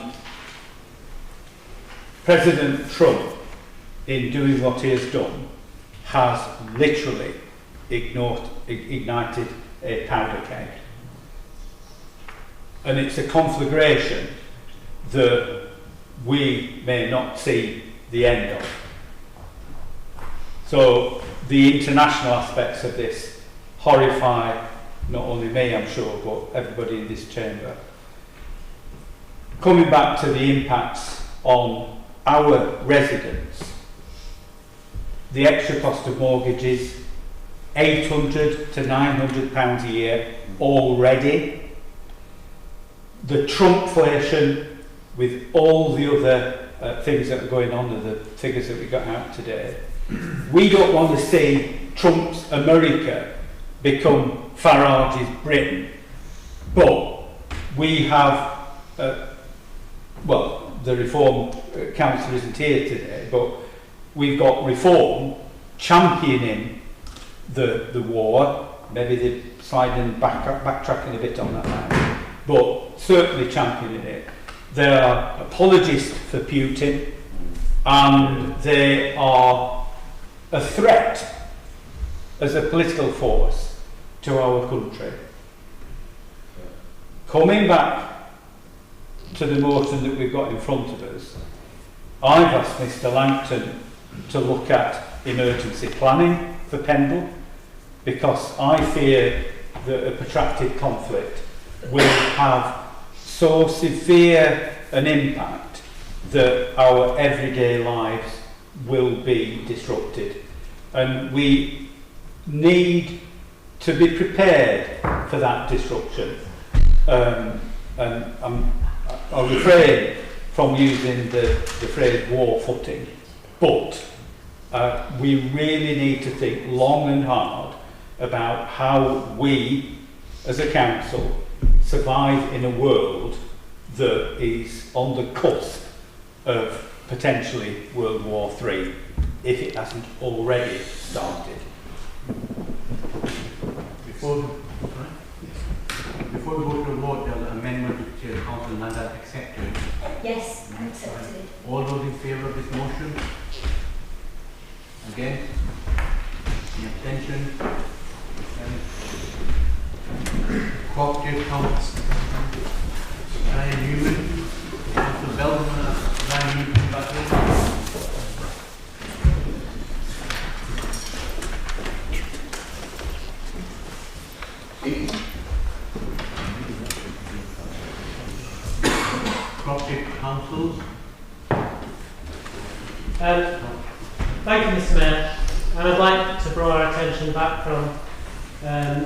President Trump, in doing what he has done, has literally ignited a powder keg. And it's a conflagration that we may not see the end of. So the international aspects of this horrify not only me, I'm sure, but everybody in this chamber. Coming back to the impacts on our residents, the extra cost of mortgages, £800 to £900 a year already. The Trumpflation with all the other things that are going on, and the figures that we got out today. We don't want to see Trump's America become Farage's Britain, but we have, well, the Reform Council isn't here today, but we've got Reform championing the war. Maybe they're backtracking a bit on that now, but certainly championing it. They are apologists for Putin, and they are a threat as a political force to our country. Coming back to the motion that we've got in front of us, I've asked Mr. Langton to look at emergency planning for Pendle, because I fear that a protracted conflict will have so severe an impact that our everyday lives will be disrupted, and we need to be prepared for that disruption. And I'll refrain from using the phrase war footing, but we really need to think long and hard about how we as a council survive in a world that is on the cusp of potentially World War III, if it hasn't already started.
Before we go to vote, the amendment which Council Nanda accepted.
Yes, I accepted it.
All those in favour of this motion? Against? Any abstention? Cooperative Council. Ryan Newman. Council Belgium. Ryan Newman. Butler. Cooperative Councils.
Thank you, Mr. Mayor. And I'd like to draw our attention back from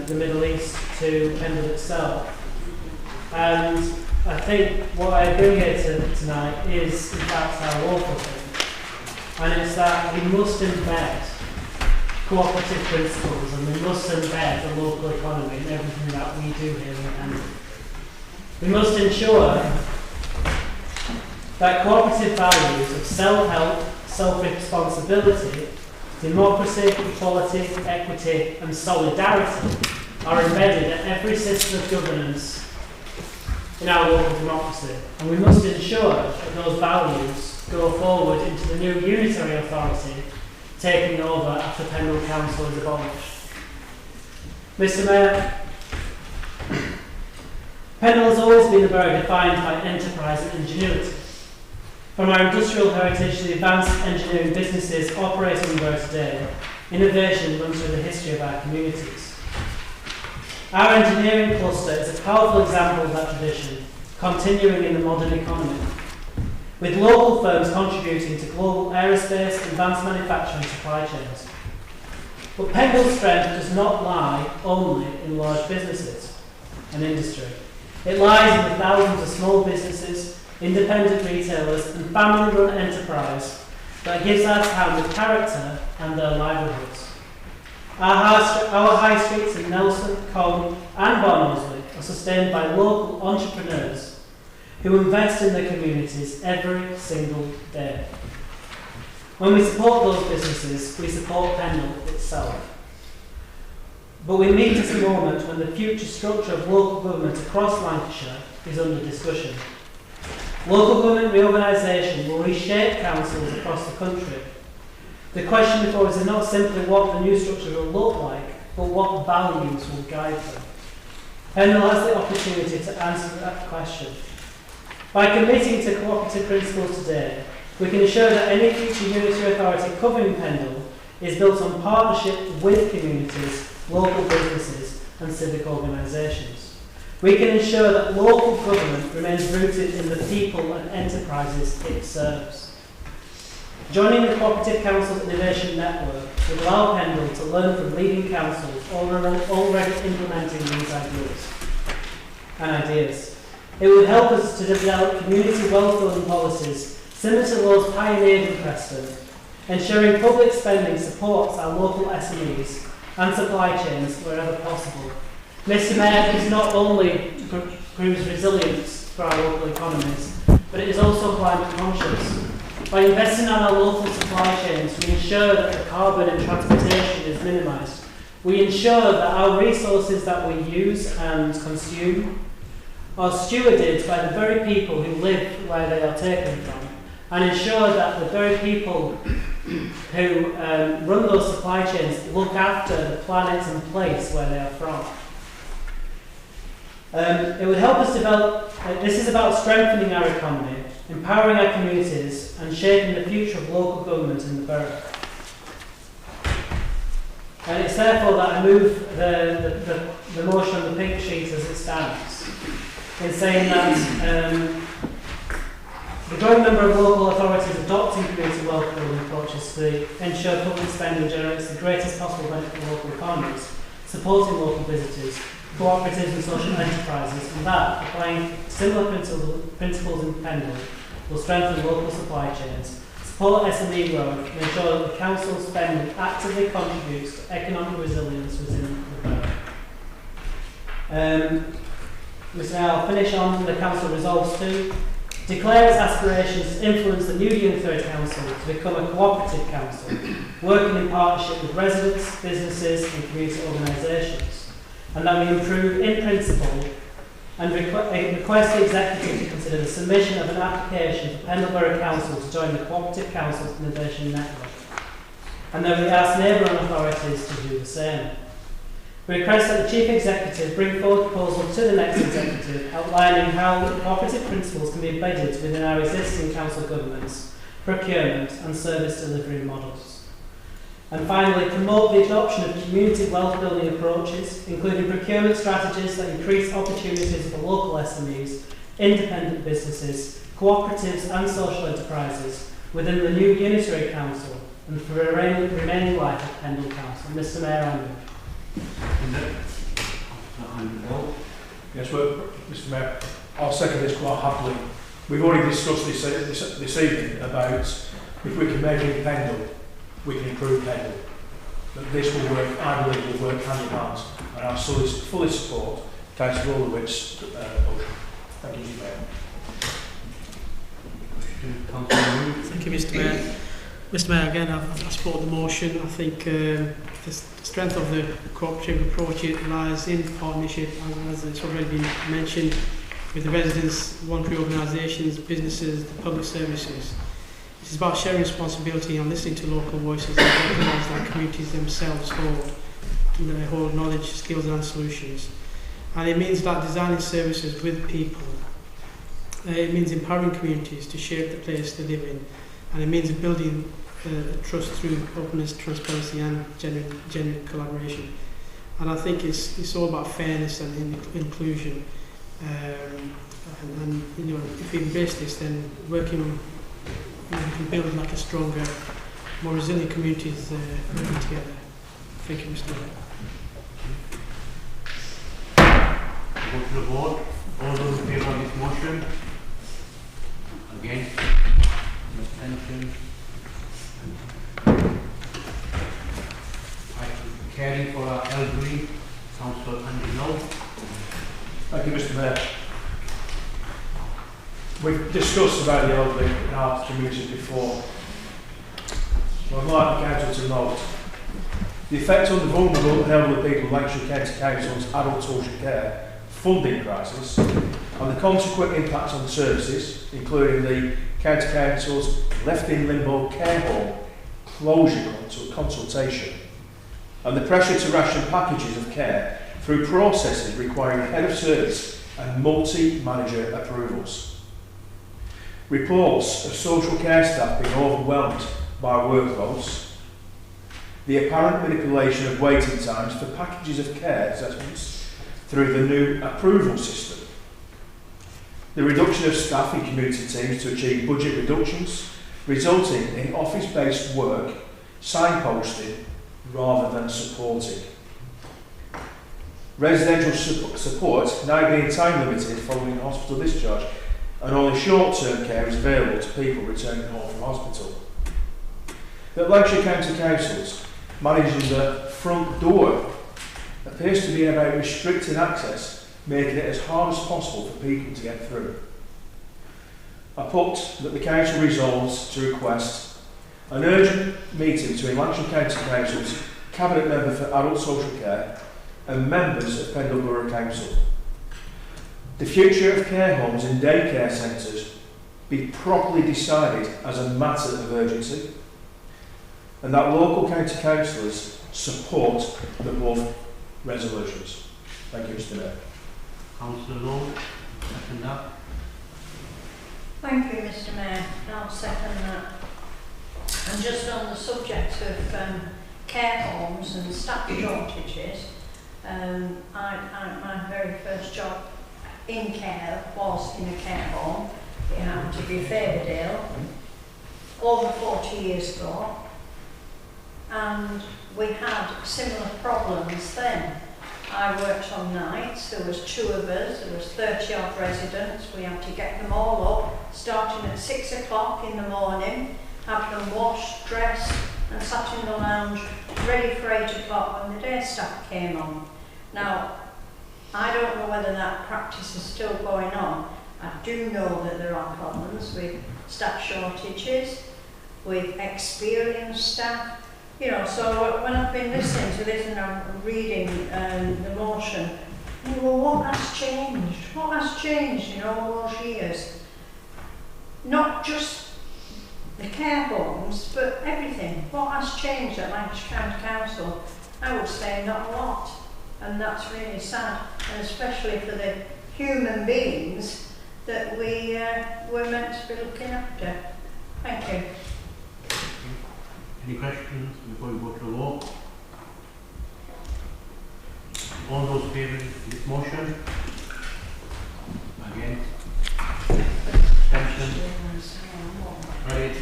the Middle East to Pendle itself. And I think what I bring here tonight is, in fact, our local thing. And it's that we must embed cooperative principles and we must embed the local economy in everything that we do here in Pendle. We must ensure that cooperative values of self-help, self-responsibility, democracy, equality, equity and solidarity are embedded at every system of governance in our local democracy. And we must ensure that those values go forward into the new unitary authority taking over after Pendle Council is abolished. Mr. Mayor, Pendle has always been a borough defined by enterprise and ingenuity. From our industrial heritage to the advanced engineering businesses operating in the borough today, innovation runs through the history of our communities. Our engineering cluster is a powerful example of that tradition, continuing in the modern economy, with local firms contributing to global aerospace, advanced manufacturing supply chains. But Pendle's strength does not lie only in large businesses and industry. It lies in the thousands of small businesses, independent retailers and family-run enterprise that gives our town the character and their livelihoods. Our high streets in Nelson, Colne and Barnsley are sustained by local entrepreneurs who invest in their communities every single day. When we support those businesses, we support Pendle itself. But we meet at a moment when the future structure of local government across Lancashire is under discussion. Local government reorganisation will reshape councils across the country. The question before us is not simply what the new structure will look like, but what values will guide them. Pendle has the opportunity to answer that question. By committing to cooperative principles today, we can ensure that any future unitary authority covering Pendle is built on partnership with communities, local businesses and civic organisations. We can ensure that local government remains rooted in the people and enterprises it serves. Joining the Cooperative Councils Innovation Network would allow Pendle to learn from leading councils already implementing these ideas. It would help us to develop community welfare policies similar to those pioneered in Preston, ensuring public spending supports our local SMEs and supply chains wherever possible. Mr. Mayor, this not only proves resilience for our local economies, but it is also climate conscious. By investing in our local supply chains, we ensure that the carbon in transportation is minimised. We ensure that our resources that we use and consume are stewarded by the very people who live where they are taken from, and ensure that the very people who run those supply chains look after the planet and place where they are from. It would help us develop, this is about strengthening our economy, empowering our communities and shaping the future of local government in the borough. And it's therefore that I move the motion on the pink sheet as it stands, in saying that the growing number of local authorities adopting community welfare approaches to ensure public spending generates the greatest possible benefit for local economies, supporting local visitors, cooperatives and social enterprises, and that, applying similar principles in Pendle, will strengthen local supply chains, support SME growth, and ensure that the council spending actively contributes to economic resilience within the borough. Mr. Mayor, I'll finish on the council resolves to declare its aspirations to influence the new unitary council to become a cooperative council, working in partnership with residents, businesses and community organisations, and that we improve in principle and request the Executive to consider the submission of an application for Pendle Borough Council to join the Cooperative Councils Innovation Network. and that we ask neighbouring authorities to do the same. We request that the Chief Executive bring forward proposals to the next Executive outlining how cooperative principles can be embedded within our existing council governance, procurement and service delivery models. And finally, promote the adoption of community wealth building approaches, including procurement strategies that increase opportunities for local SMEs, independent businesses, cooperatives and social enterprises within the new Unitary Council and for the remaining life of Pendle Council. Mr Mayor, I move.
Yes, well, Mr Mayor, I'll second this quite happily. We've already discussed this evening about if we can make it Pendle, we can improve Pendle. But this will work, I believe, will work hand in hand, and I fully support Councillor Ulrich's motion. Thank you, Mr Mayor.
Thank you, Mr Mayor. Mr Mayor, again, I support the motion. I think the strength of the cooperative approach lies in partnership, as it's already been mentioned, with the residents, voluntary organisations, businesses, the public services. It's about sharing responsibility and listening to local voices and recognise that communities themselves hold knowledge, skills and solutions. And it means that designing services with people. It means empowering communities to shape the place they live in, and it means building trust through openness, transparency and genuine collaboration. And I think it's all about fairness and inclusion. And you know, if we embrace this, then we can build like a stronger, more resilient communities working together. Thank you, Mr. Mayor.
Go to the vote. All those in favour of this motion? Against? Abstention? Carrying for our elderly, Councillor Andy Lowe.
Thank you, Mr Mayor. We've discussed about the elderly in our community before. So I'd like the Council to note the effect on the vulnerable and elderly people in Lancashire County Council's adult social care funding crisis and the consequent impact on services, including the County Council's left in limbo care home closure consultation and the pressure to ration packages of care through processes requiring head of service and multi-manager approvals. Reports of social care staff being overwhelmed by workloads, the apparent manipulation of waiting times for packages of care assessments through the new approval system, the reduction of staff in community teams to achieve budget reductions, resulting in office-based work signposting rather than supporting. Residential support now being time limited following hospital discharge, and only short-term care is available to people returning home from hospital. That Lancashire County Councils managing the front door appears to be about restricting access, making it as hard as possible for people to get through. I put that the Council resolves to request an urgent meeting between Lancashire County Council's Cabinet Member for Adult Social Care and members of Pendle Borough Council. The future of care homes and daycare centres be properly decided as a matter of urgency, and that local county councillors support the above resolutions. Thank you, Mr Mayor.
Councillor Lowe, second that.
Thank you, Mr Mayor. I'll second that. And just on the subject of care homes and staff shortages, my very first job in care was in a care home. It happened to be Faberdale over 40 years ago, and we had similar problems then. I worked on nights, there was 2 of us, there was 30 odd residents, we had to get them all up, starting at 6 o'clock in the morning, have them washed, dressed and sat in the lounge, ready for 8 o'clock when the day staff came on. Now, I don't know whether that practice is still going on. I do know that there are problems with staff shortages, with experienced staff. You know, so when I've been listening to this and I'm reading the motion, well, what has changed? What has changed in all those years? Not just the care homes, but everything. What has changed at Lancashire County Council? I would say not a lot, and that's really sad, and especially for the human beings that we're meant to be looking after. Thank you.
Any questions before we go to the vote? All those favouring this motion? Against? Abstention? Right.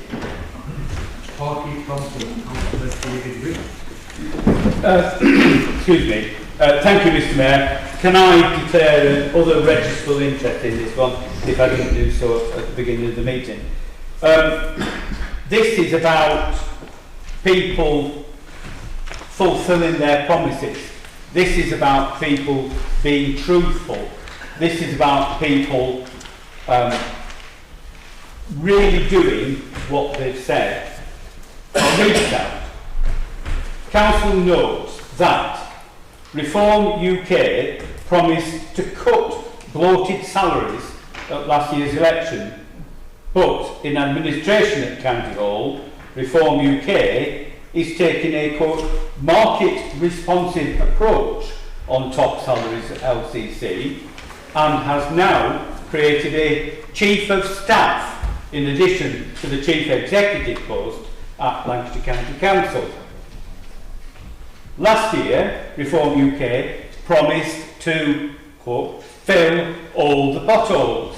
Party Councillor David Wick.
Excuse me. Thank you, Mr. Mayor. Can I declare an other registrable interest in this one, if I didn't do so at the beginning of the meeting? This is about people fulfilling their promises. This is about people being truthful. This is about people really doing what they've said. I'll read it out. Council notes that Reform UK promised to cut bloated salaries at last year's election, but in administration at County Hall, Reform UK is taking a, quote, market-responsive approach on top salaries at LCC and has now created a Chief of Staff in addition to the Chief Executive post at Lancashire County Council. Last year, Reform UK promised to, quote, fill all the potholes,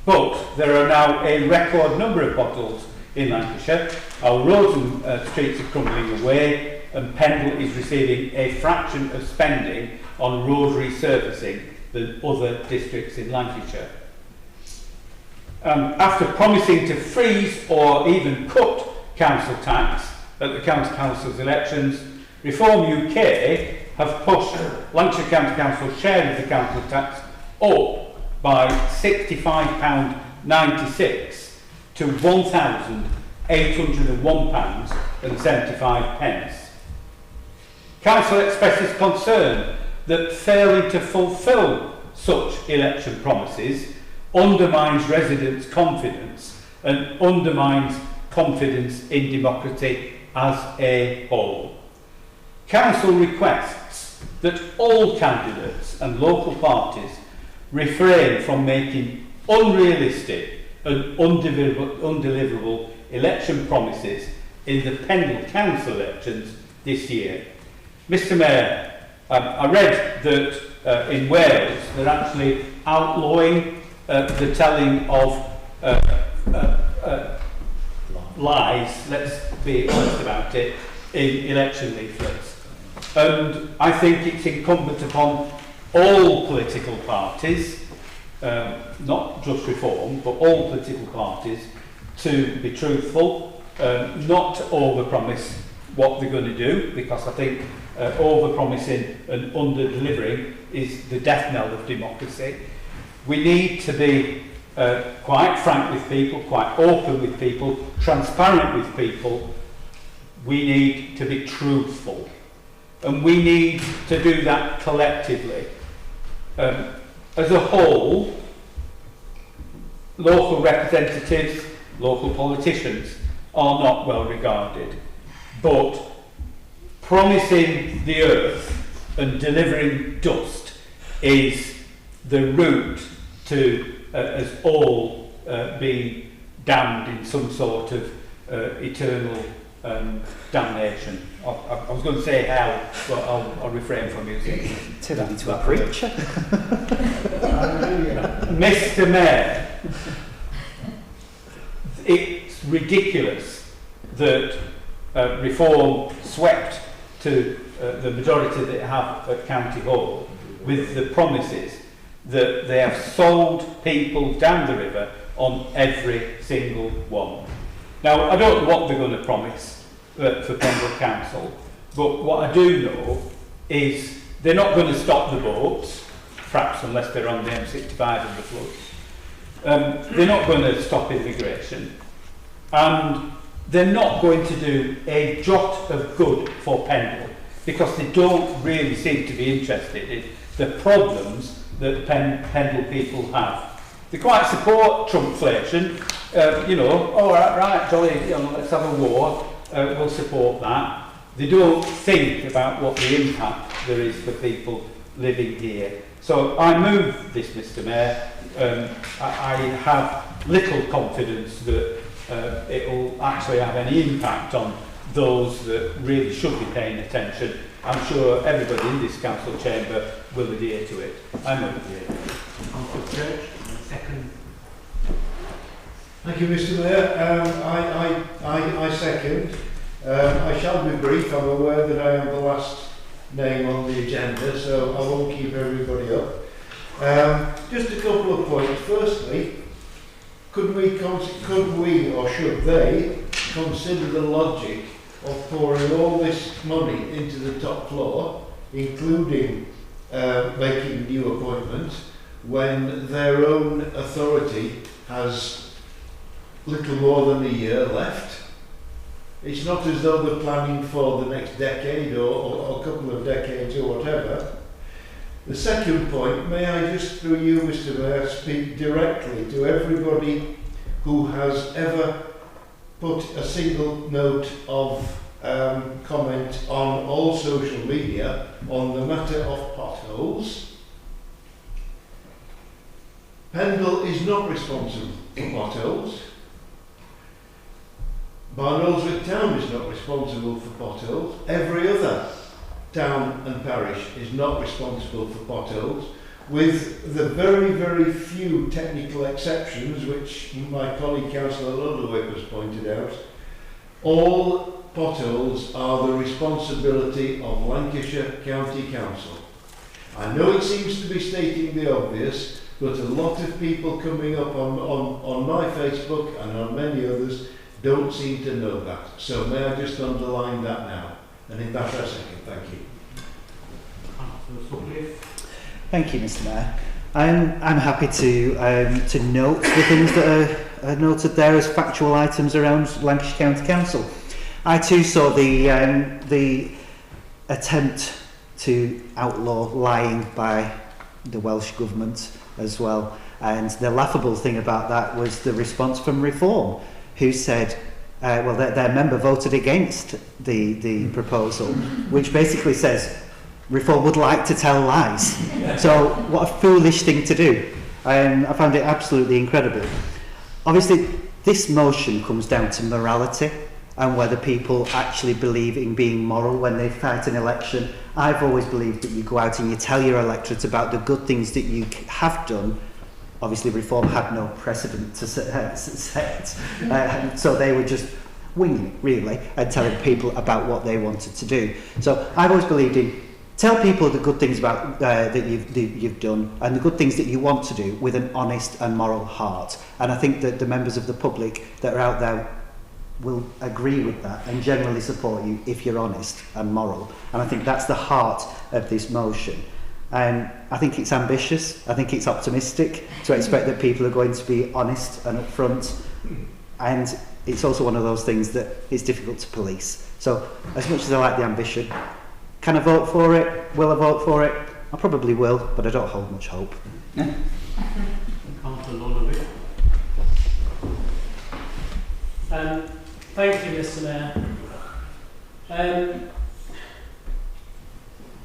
but there are now a record number of potholes in Lancashire. Our roads and streets are crumbling away, and Pendle is receiving a fraction of spending on road resurfacing than other districts in Lancashire. After promising to freeze or even cut council tax at the county council's elections, Reform UK have pushed Lancashire County Council's share of the council tax up by £65.96 to £1,801.75. Council expresses concern that failing to fulfil such election promises undermines residents' confidence and undermines confidence in democracy as a whole. Council requests that all candidates and local parties refrain from making unrealistic and undeliverable election promises in the Pendle Council elections this year. Mr. Mayor, I read that in Wales they're actually outlawing the telling of lies, let's be honest about it, in election leaflets. And I think it's incumbent upon all political parties, not just Reform, but all political parties, to be truthful, not to overpromise what they're going to do, because I think overpromising and under-delivering is the death knell of democracy. We need to be quite frank with people, quite open with people, transparent with people. We need to be truthful. And we need to do that collectively. As a whole, local representatives, local politicians are not well regarded. But promising the earth and delivering dust is the route to us all being damned in some sort of eternal damnation. I was going to say hell, but I'll refrain from using it.
Turn that into a preacher.
Mr. Mayor, it's ridiculous that Reform swept to the majority that they have at County Hall with the promises that they have sold people down the river on every single one. Now, I don't know what they're going to promise for Pendle Council, but what I do know is they're not going to stop the boats, perhaps unless they're on the M65 and the floods. They're not going to stop immigration, and they're not going to do a jot of good for Pendle, because they don't really seem to be interested in the problems that Pendle people have. They quite support Trumpflation. You know, all right, jolly, you know, let's have a war. We'll support that. They don't think about what the impact there is for people living here. So I move this, Mr. Mayor. I have little confidence that it will actually have any impact on those that really should be paying attention. I'm sure everybody in this council chamber will adhere to it. I move it.
Councillor Church, second.
Thank you, Mr. Mayor. I second. I shall be brief. I'm aware that I am the last name on the agenda, so I won't keep everybody up. Just a couple of points. Firstly, could we or should they consider the logic of pouring all this money into the top floor, including making new appointments, when their own authority has little more than a year left? It's not as though they're planning for the next decade or a couple of decades or whatever. The second point, may I just, through you, Mr. Mayor, speak directly to everybody who has ever put a single note of comment on all social media on the matter of potholes. Pendle is not responsible for potholes. Barnoldswick Town is not responsible for potholes. Every other town and parish is not responsible for potholes, with the very, very few technical exceptions which my colleague Councillor Ludlowick has pointed out. All potholes are the responsibility of Lancashire County Council. I know it seems to be stating the obvious, but a lot of people coming up on my Facebook and on many others don't seem to know that. So may I just underline that now? And in that I second. Thank you.
Thank you, Mr. Mayor. I'm happy to note the things that are noted there as factual items around Lancashire County Council. I too saw the attempt to outlaw lying by the Welsh Government as well. And the laughable thing about that was the response from Reform, who said, well, their member voted against the proposal, which basically says Reform would like to tell lies. So what a foolish thing to do. I found it absolutely incredible. Obviously, this motion comes down to morality and whether people actually believe in being moral when they fight an election. I've always believed that you go out and you tell your electorate about the good things that you have done. Obviously, Reform had no precedent to set, so they were just winging it, really, and telling people about what they wanted to do. So I've always believed in tell people the good things about that you've done and the good things that you want to do with an honest and moral heart. And I think that the members of the public that are out there will agree with that and generally support you if you're honest and moral. And I think that's the heart of this motion. I think it's ambitious, I think it's optimistic to expect that people are going to be honest and upfront, and it's also one of those things that it's difficult to police. So as much as I like the ambition, can I vote for it? Will I vote for it? I probably will, but I don't hold much hope.
Thank you, Mr. Mayor.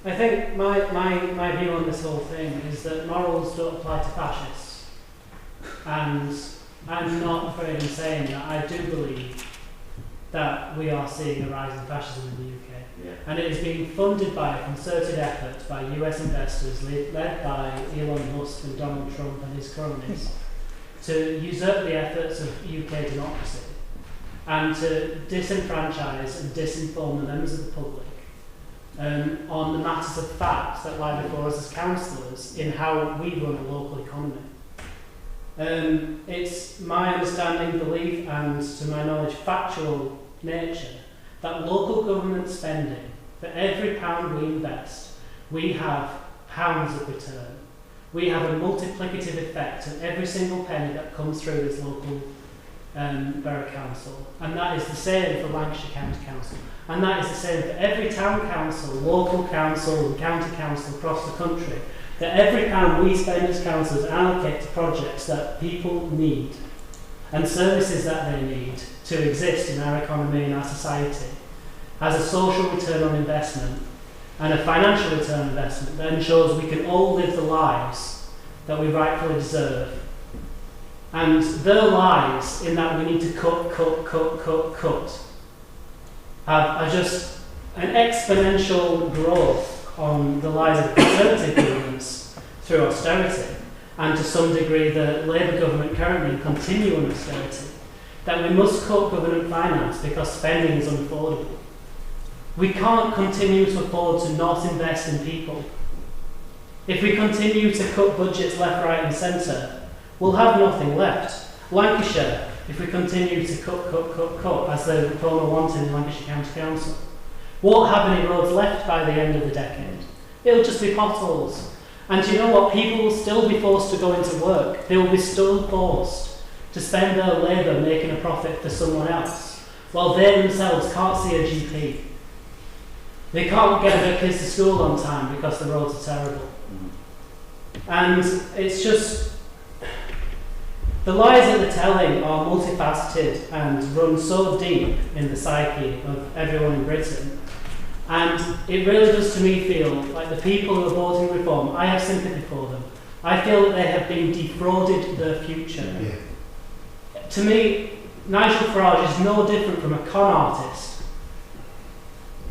I think my view on this whole thing is that morals don't apply to fascists. And I'm not afraid of saying that I do believe that we are seeing a rise in fascism in the UK. Yeah. And it is being funded by a concerted effort by US investors led by Elon Musk and Donald Trump and his cronies to usurp the efforts of UK democracy and to disenfranchise and disinform the members of the public on the matters of fact that lie before us as councillors in how we run a local economy. It's my understanding, belief and, to my knowledge, factual nature that local government spending, for every pound we invest, we have pounds of return. We have a multiplicative effect on every single penny that comes through this local borough council, and that is the same for Lancashire County Council, and that is the same for every town council, local council and county council across the country that every pound we spend as councillors allocate to projects that people need and services that they need to exist in our economy and our society has a social return on investment and a financial return on investment that ensures we can all live the lives that we rightfully deserve. And their lies in that we need to cut are just an exponential growth on the lies of Conservative governments through austerity, and to some degree the Labour government currently continue on austerity, that we must cut government finance because spending is unaffordable. We can't continue to afford to not invest in people. If we continue to cut budgets left, right and centre, we'll have nothing left. Lancashire, if we continue to cut, as the reformer wanted in Lancashire County Council, won't have any roads left by the end of the decade. It'll just be potholes. And you know what? People will still be forced to go into work. They will be still forced to spend their labour making a profit for someone else, while they themselves can't see a GP. They can't get their kids to school on time because the roads are terrible. And it's just, the lies that they're telling are multifaceted and run so deep in the psyche of everyone in Britain. And it really does to me feel like the people who are voting reform, I have sympathy for them. I feel that they have been defrauded their future. Yeah. To me, Nigel Farage is no different from a con artist.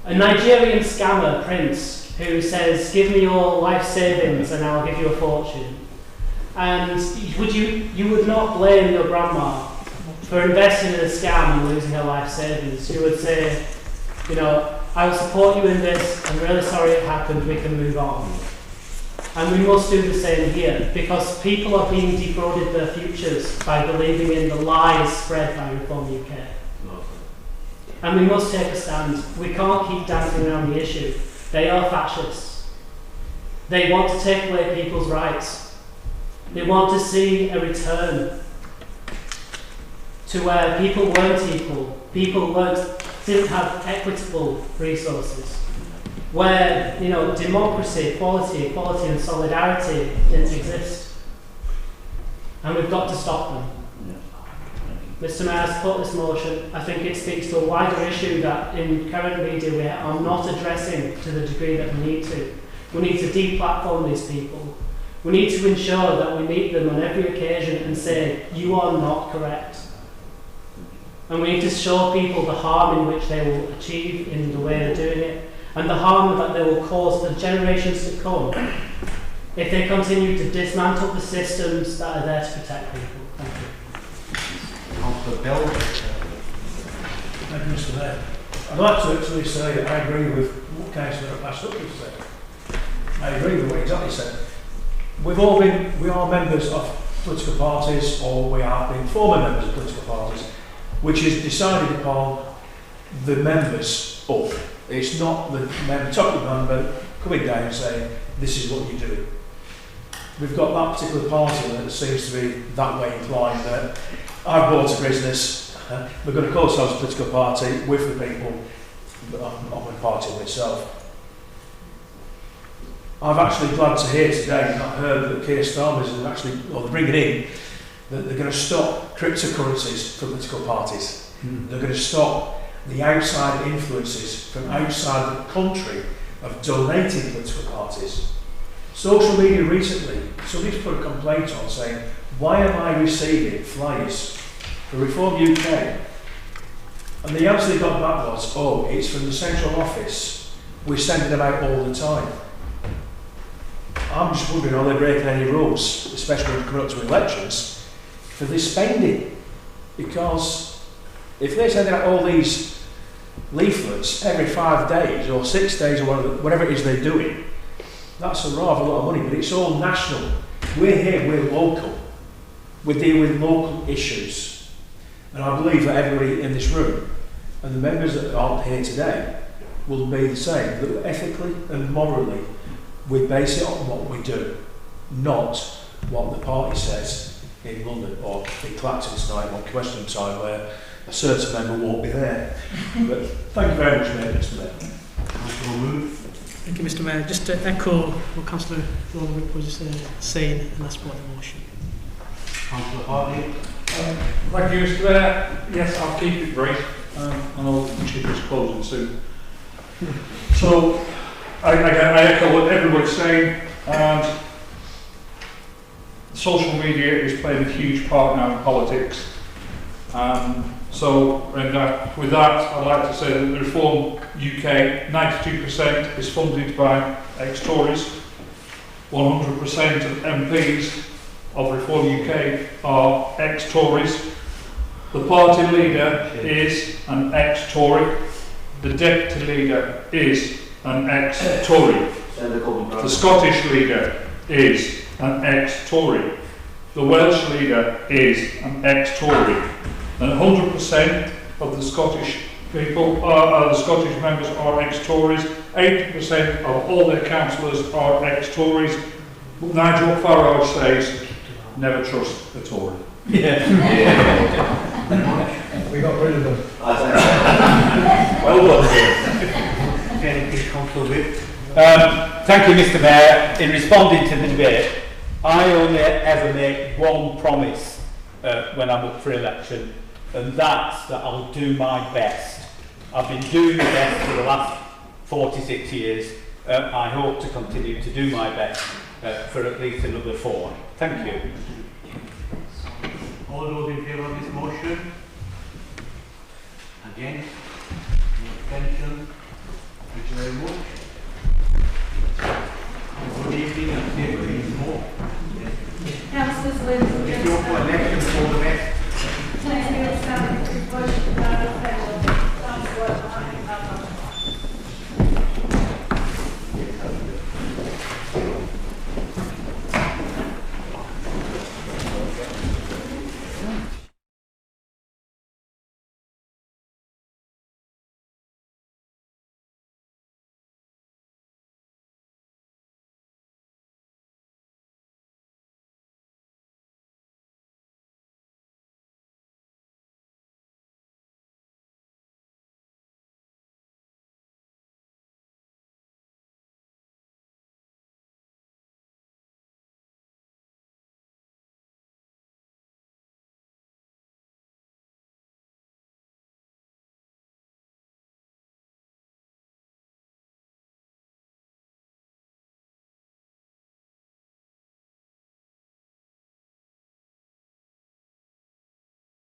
A Nigerian scammer, Prince, who says, give me your life savings and I'll give you a fortune. And you would not blame your grandma for investing in a scam and losing her life savings. You would say, you know, I will support you in this, I'm really sorry it happened, we can move on. And we must do the same here, because people are being defrauded their futures by believing in the lies spread by Reform UK. And we must take a stand. We can't keep dancing around the issue. They are fascists. They want to take away people's rights. They want to see a return to where people weren't equal, didn't have equitable resources, where democracy, equality and solidarity didn't exist. And we've got to stop them. Mr. Mayor, I support this motion. I think it speaks to a wider issue that in current media we are not addressing to the degree that we need to. We need to de-platform these people. We need to ensure that we meet them on every occasion and say, you are not correct. And we need to show people the harm in which they will achieve in the way they're doing it, and the harm that they will cause for generations to come if they continue to dismantle the systems that are there to protect people. Thank you.
Thank you, Mr. Mayor. I'd like to actually say that I agree with what Councillor Ashton said. I agree with what he exactly said. We are members of political parties, or we have been former members of political parties, which is decided upon the members up. It's not the top member coming down and saying, this is what you do. We've got that particular party that seems to be that way inclined, that I've bought a business, we're going to call ourselves a political party with the people, I'm a party myself. I'm actually glad to hear today, and I've heard that Keir Starmer is actually, or they're bringing in, that they're going to stop cryptocurrencies for political parties. They're going to stop the outside influences from outside the country of donating political parties. Social media recently, somebody's put a complaint on saying, why am I receiving flyers for Reform UK? And the answer they got back was, oh, it's from the central office. We're sending them out all the time. I'm just wondering, are they breaking any rules, especially when coming up to elections, for this spending? Because if they're sending out all these leaflets every 5 days or 6 days or whatever it is they're doing, that's a rather lot of money, but it's all national. We're here, we're local. We deal with local issues. And I believe that everybody in this room and the members that aren't here today will be the same, that ethically and morally we base it on what we do, not what the party says in London or in Clacton tonight on question time where a certain member won't be there. But thank you very much, Mr. Mayor.
Councillor Move.
Thank you, Mr. Mayor. Just to echo what Councillor Norwood was saying, and that's what the motion.
Councillor Hartley.
Thank you, Mr. Mayor. Yes, I'll keep it brief. I know the Chief is closing soon. So, I echo what everybody's saying, and social media is playing a huge part now in politics. With that, I'd like to say that the Reform UK, 92% is funded by ex-Tories. 100% of MPs of Reform UK are ex-Tories. The party leader is an ex-Tory. The deputy leader is an ex-Tory. The Scottish leader is an ex-Tory. The Welsh leader is an ex-Tory. And 100% of the Scottish people, the Scottish members are ex-Tories. 80% of all their councillors are ex-Tories. Nigel Farage says, never trust a Tory.
Yeah.
We got rid of them.
Well done. Thank you, Mr. Mayor. In responding to the debate, I only ever make one promise when I'm up for election, and that's that I'll do my best. I've been doing my best for the last 46 years. I hope to continue to do my best for at least another 4. Thank you.
All those in favour of this motion? Against? Any abstention? Thank you very much.